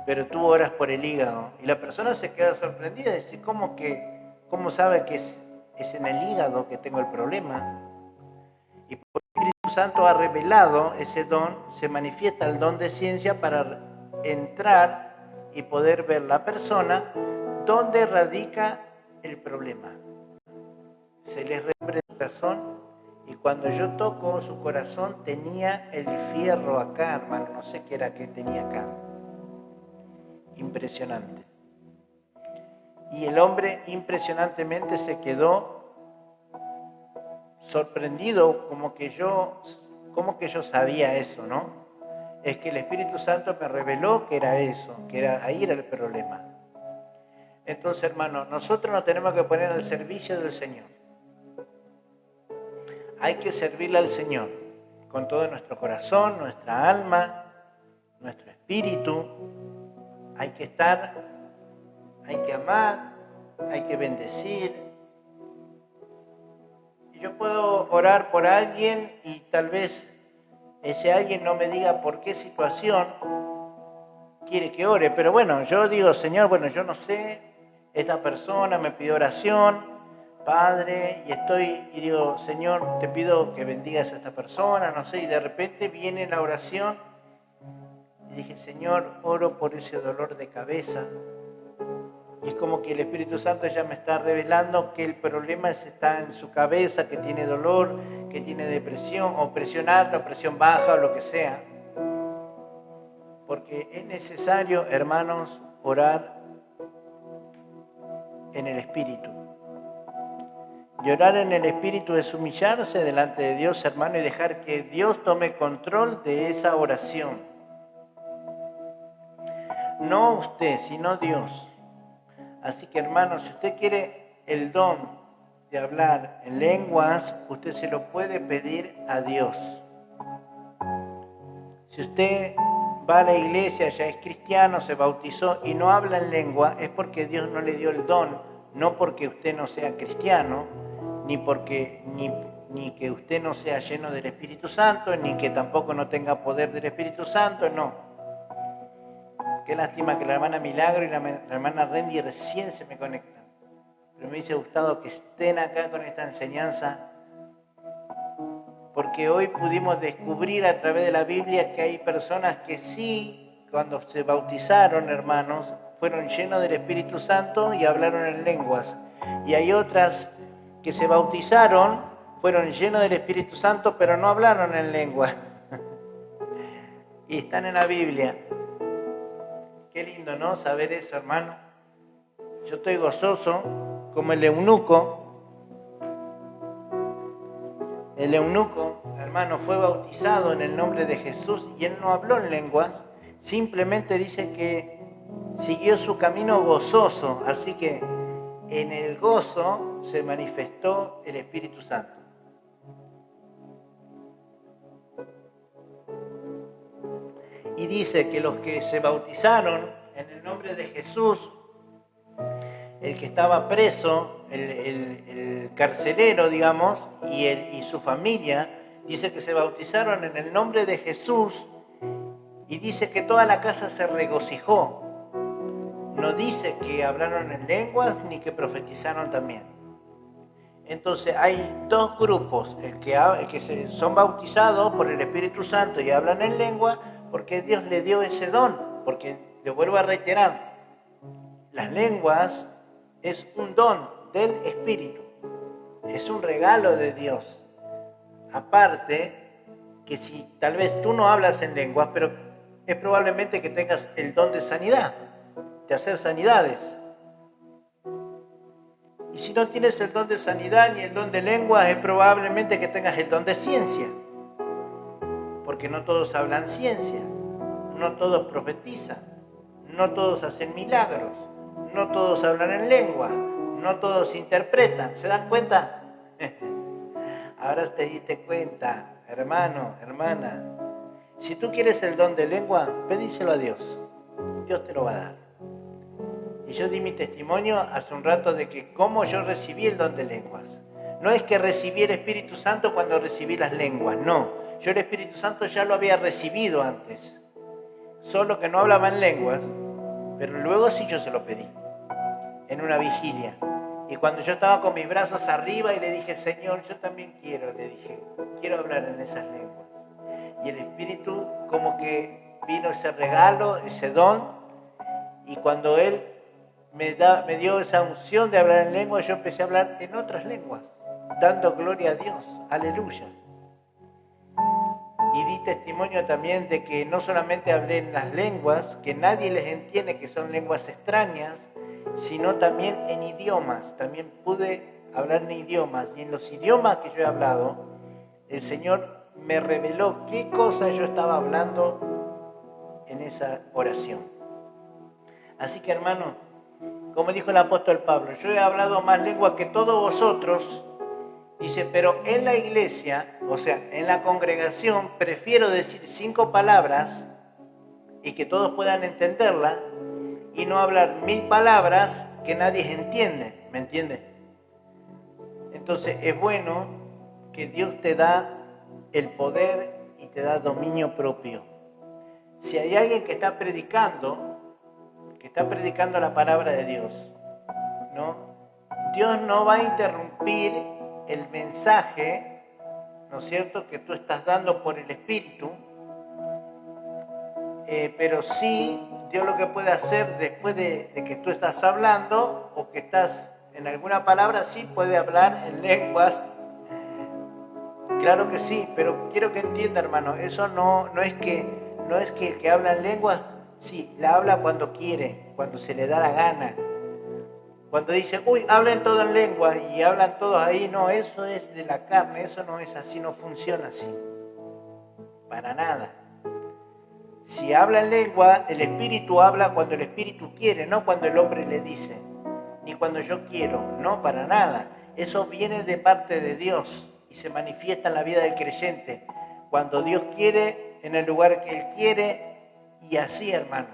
pero tú oras por el hígado, y la persona se queda sorprendida y dice, ¿cómo sabe que es en el hígado que tengo el problema? Y por el Espíritu Santo ha revelado ese don, se manifiesta el don de ciencia para entrar y poder ver la persona dónde radica el problema. Se les revela el corazón, y cuando yo toco su corazón tenía el fierro acá, hermano, no sé qué era que tenía acá. Impresionante. Y el hombre impresionantemente se quedó sorprendido, como que yo sabía eso, ¿no? Es que el Espíritu Santo me reveló que era eso, ahí era el problema. Entonces, hermano, nosotros nos tenemos que poner al servicio del Señor. Hay que servirle al Señor con todo nuestro corazón, nuestra alma, nuestro espíritu. Hay que estar, hay que amar, hay que bendecir. Yo puedo orar por alguien y tal vez ese alguien no me diga por qué situación quiere que ore, pero bueno, yo digo, Señor, bueno, yo no sé, esta persona me pidió oración, Padre, y digo, Señor, te pido que bendigas a esta persona, no sé, y de repente viene la oración y dije, Señor, oro por ese dolor de cabeza. Y es como que el Espíritu Santo ya me está revelando que el problema está en su cabeza, que tiene dolor, que tiene depresión, o presión alta, o presión baja, o lo que sea. Porque es necesario, hermanos, orar en el Espíritu. Y orar en el Espíritu es humillarse delante de Dios, hermano, y dejar que Dios tome control de esa oración. No usted, sino Dios. Así que, hermano, si usted quiere el don de hablar en lenguas, usted se lo puede pedir a Dios. Si usted va a la iglesia, ya es cristiano, se bautizó y no habla en lengua, es porque Dios no le dio el don, no porque usted no sea cristiano, ni que usted no sea lleno del Espíritu Santo, ni que tampoco no tenga poder del Espíritu Santo, no. Qué lástima que la hermana Milagro y la hermana Randy recién se me conectan. Pero me hubiese gustado que estén acá con esta enseñanza, porque hoy pudimos descubrir a través de la Biblia que hay personas que sí, cuando se bautizaron, hermanos, fueron llenos del Espíritu Santo y hablaron en lenguas. Y hay otras que se bautizaron, fueron llenos del Espíritu Santo, pero no hablaron en lengua. Y están en la Biblia. Qué lindo, ¿no? Saber eso, hermano. Yo estoy gozoso, como el eunuco. El eunuco, hermano, fue bautizado en el nombre de Jesús y él no habló en lenguas. Simplemente dice que siguió su camino gozoso. Así que en el gozo se manifestó el Espíritu Santo. Y dice que los que se bautizaron en el nombre de Jesús, el que estaba preso, el carcelero, digamos, y su familia, dice que se bautizaron en el nombre de Jesús y dice que toda la casa se regocijó. No dice que hablaron en lenguas ni que profetizaron también. Entonces hay dos grupos, el que son bautizados por el Espíritu Santo y hablan en lengua, porque Dios le dio ese don, porque le vuelvo a reiterar, las lenguas es un don del Espíritu, es un regalo de Dios. Aparte, que si tal vez tú no hablas en lenguas, pero es probablemente que tengas el don de sanidad, de hacer sanidades. Y si no tienes el don de sanidad ni el don de lenguas, es probablemente que tengas el don de ciencia. Porque no todos hablan ciencia, no todos profetizan, no todos hacen milagros, no todos hablan en lengua, no todos interpretan. ¿Se dan cuenta? Ahora te diste cuenta, hermano, hermana. Si tú quieres el don de lengua, pedíselo a Dios. Dios te lo va a dar. Y yo di mi testimonio hace un rato de que cómo yo recibí el don de lenguas. No es que recibí el Espíritu Santo cuando recibí las lenguas, no. Yo el Espíritu Santo ya lo había recibido antes. Solo que no hablaba en lenguas, pero luego sí yo se lo pedí. En una vigilia. Y cuando yo estaba con mis brazos arriba y le dije, Señor, yo también quiero, le dije, quiero hablar en esas lenguas. Y el Espíritu como que vino ese regalo, ese don, y cuando Él me dio esa unción de hablar en lengua, yo empecé a hablar en otras lenguas, dando gloria a Dios, aleluya. Y di testimonio también de que no solamente hablé en las lenguas, que nadie les entiende, que son lenguas extrañas, sino también en idiomas. También pude hablar en idiomas, y en los idiomas que yo he hablado, el Señor me reveló qué cosa yo estaba hablando en esa oración. Así que, hermano, como dijo el apóstol Pablo, yo he hablado más lengua que todos vosotros, dice, pero en la iglesia, o sea, en la congregación, prefiero decir 5 palabras y que todos puedan entenderla, y no hablar 1000 palabras que nadie entiende, ¿me entiende? Entonces es bueno que Dios te da el poder y te da dominio propio. Si hay alguien que está predicando la palabra de Dios, ¿no? Dios no va a interrumpir el mensaje, ¿no es cierto?, que tú estás dando por el Espíritu, pero sí, Dios lo que puede hacer después de que tú estás hablando o que estás en alguna palabra, sí puede hablar en lenguas. Claro que sí, pero quiero que entienda, hermano, eso no es que el que habla en lenguas, sí, la habla cuando quiere, cuando se le da la gana. Cuando dice, uy, hablen todo en lengua y hablan todos ahí, no, eso es de la carne, eso no es así, no funciona así. Para nada. Si habla en lengua, el Espíritu habla cuando el Espíritu quiere, no cuando el hombre le dice, ni cuando yo quiero, no, para nada. Eso viene de parte de Dios y se manifiesta en la vida del creyente. Cuando Dios quiere, en el lugar que Él quiere, y así, hermano.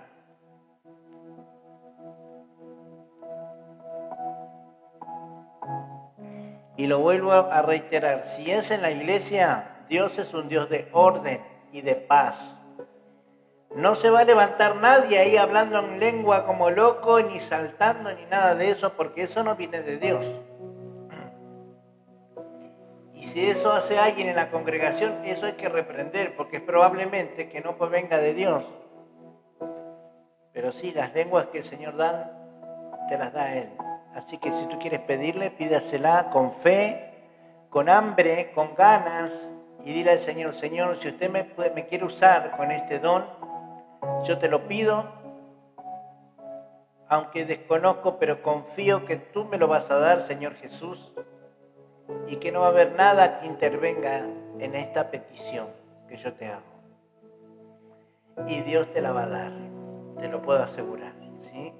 Y lo vuelvo a reiterar, si es en la iglesia, Dios es un Dios de orden y de paz. No se va a levantar nadie ahí hablando en lengua como loco, ni saltando, ni nada de eso, porque eso no viene de Dios. Y si eso hace alguien en la congregación, eso hay que reprender, porque es probablemente que no provenga de Dios. Pero sí, las lenguas que el Señor da, te las da Él. Así que si tú quieres pedirle, pídasela con fe, con hambre, con ganas, y dile al Señor, Señor, si usted me quiere usar con este don, yo te lo pido, aunque desconozco, pero confío que tú me lo vas a dar, Señor Jesús, y que no va a haber nada que intervenga en esta petición que yo te hago. Y Dios te la va a dar, te lo puedo asegurar, ¿sí?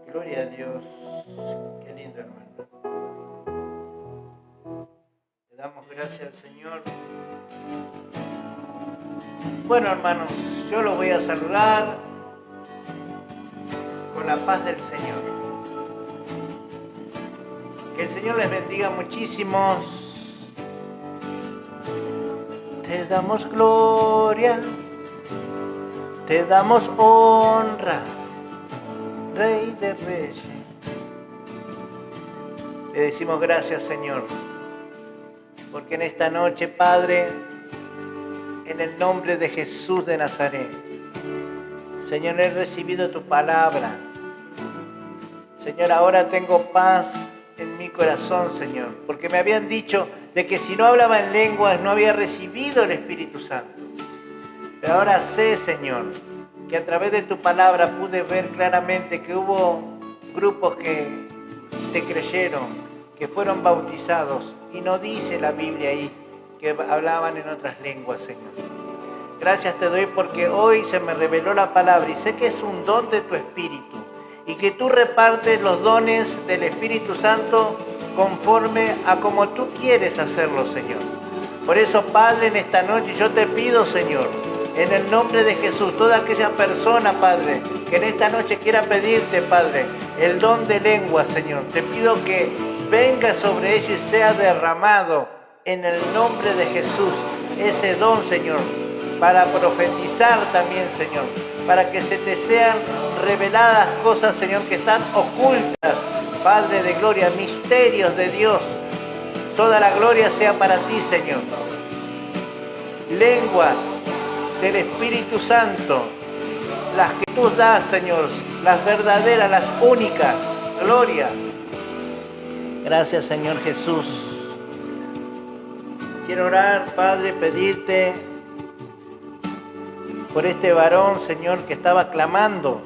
Gloria a Dios, qué lindo, hermano. Le damos gracias al Señor. Bueno, hermanos, yo los voy a saludar con la paz del Señor. Que el Señor les bendiga muchísimo. Te damos gloria, te damos honra, Rey de Reyes. Le decimos gracias, Señor, porque en esta noche, Padre, en el nombre de Jesús de Nazaret, Señor, he recibido tu palabra. Señor, ahora tengo paz en mi corazón, Señor, porque me habían dicho de que si no hablaba en lenguas no había recibido el Espíritu Santo. Pero ahora sé, Señor, que a través de tu palabra pude ver claramente que hubo grupos que te creyeron, que fueron bautizados, y no dice la Biblia ahí que hablaban en otras lenguas, Señor. Gracias te doy porque hoy se me reveló la palabra y sé que es un don de tu Espíritu y que tú repartes los dones del Espíritu Santo conforme a como tú quieres hacerlo, Señor. Por eso, Padre, en esta noche yo te pido, Señor, en el nombre de Jesús, toda aquella persona, Padre, que en esta noche quiera pedirte, Padre, el don de lengua, Señor, te pido que venga sobre ellos y sea derramado en el nombre de Jesús ese don, Señor, para profetizar también, Señor, para que se te sean reveladas cosas, Señor, que están ocultas, Padre de gloria, misterios de Dios. Toda la gloria sea para ti, Señor. Lenguas del Espíritu Santo, las que tú das, Señor, las verdaderas, las únicas. Gloria. Gracias, Señor Jesús. Quiero orar, Padre, pedirte por este varón, Señor, que estaba clamando.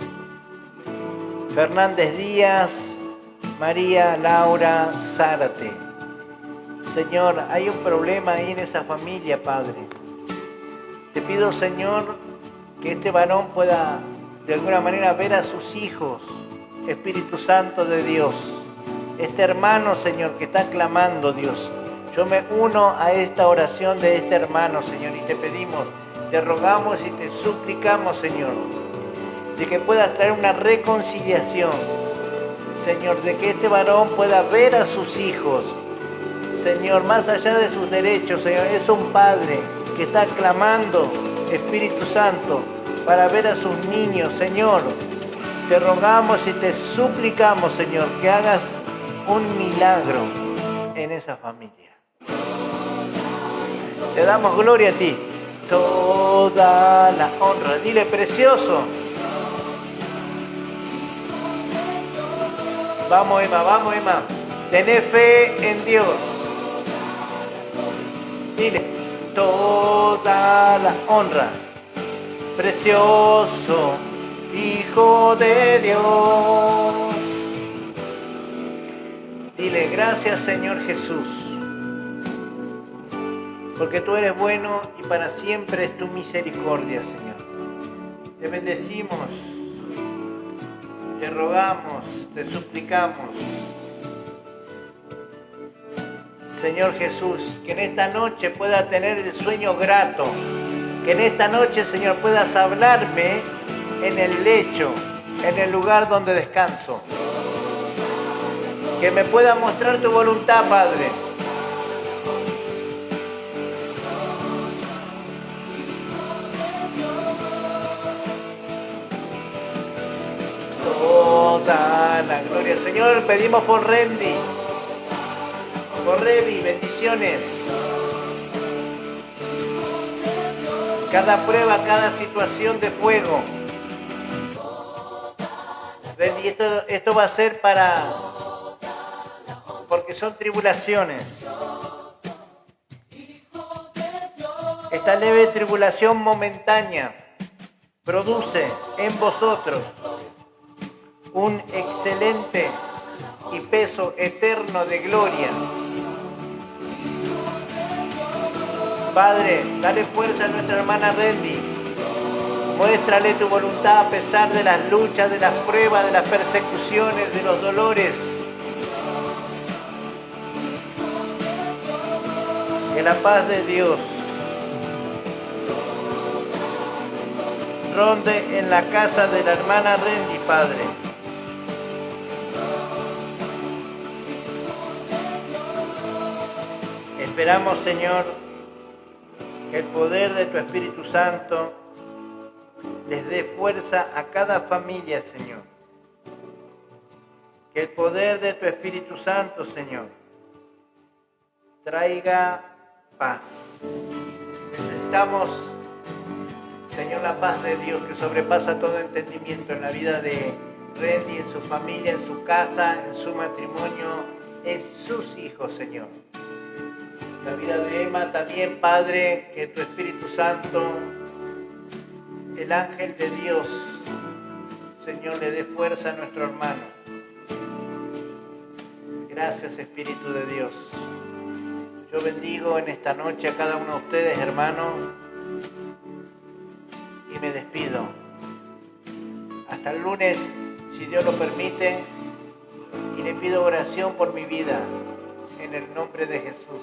Fernández Díaz, María Laura Zárate. Señor, hay un problema ahí en esa familia, Padre. Te pido, Señor, que este varón pueda de alguna manera ver a sus hijos, Espíritu Santo de Dios. Este hermano, Señor, que está clamando, Dios. Yo me uno a esta oración de este hermano, Señor, y te pedimos, te rogamos y te suplicamos, Señor, de que puedas traer una reconciliación, Señor, de que este varón pueda ver a sus hijos, Señor, más allá de sus derechos, Señor, es un padre que está clamando, Espíritu Santo, para ver a sus niños, Señor. Te rogamos y te suplicamos, Señor, que hagas un milagro en esa familia. Te damos gloria a ti, toda la honra. Dile, precioso. Vamos, Emma. Tené fe en Dios. Dile, toda la honra. Precioso Hijo de Dios. Dile, gracias Señor Jesús, porque tú eres bueno y para siempre es tu misericordia, Señor. Te bendecimos, te rogamos, te suplicamos, Señor Jesús, que en esta noche pueda tener el sueño grato, que en esta noche, Señor, puedas hablarme en el lecho, en el lugar donde descanso. Que me pueda mostrar tu voluntad, Padre. Toda la gloria. Señor, pedimos por Randy, por Revi, bendiciones. Cada prueba, cada situación de fuego. Randy, esto va a ser porque son tribulaciones. Esta leve tribulación momentánea produce en vosotros un excelente y peso eterno de gloria. Padre, dale fuerza a nuestra hermana Randy. Muéstrale tu voluntad a pesar de las luchas, de las pruebas, de las persecuciones, de los dolores. Que la paz de Dios ronde en la casa de la hermana Randy, Padre. Esperamos, Señor, que el poder de tu Espíritu Santo les dé fuerza a cada familia, Señor. Que el poder de tu Espíritu Santo, Señor, traiga paz. Necesitamos, Señor, la paz de Dios que sobrepasa todo entendimiento en la vida de Randy, en su familia, en su casa, en su matrimonio, en sus hijos, Señor. La vida de Emma también, Padre, que tu Espíritu Santo, el ángel de Dios, Señor, le dé fuerza a nuestro hermano. Gracias, Espíritu de Dios. Yo bendigo en esta noche a cada uno de ustedes, hermanos, y me despido. Hasta el lunes, si Dios lo permite, y le pido oración por mi vida, en el nombre de Jesús.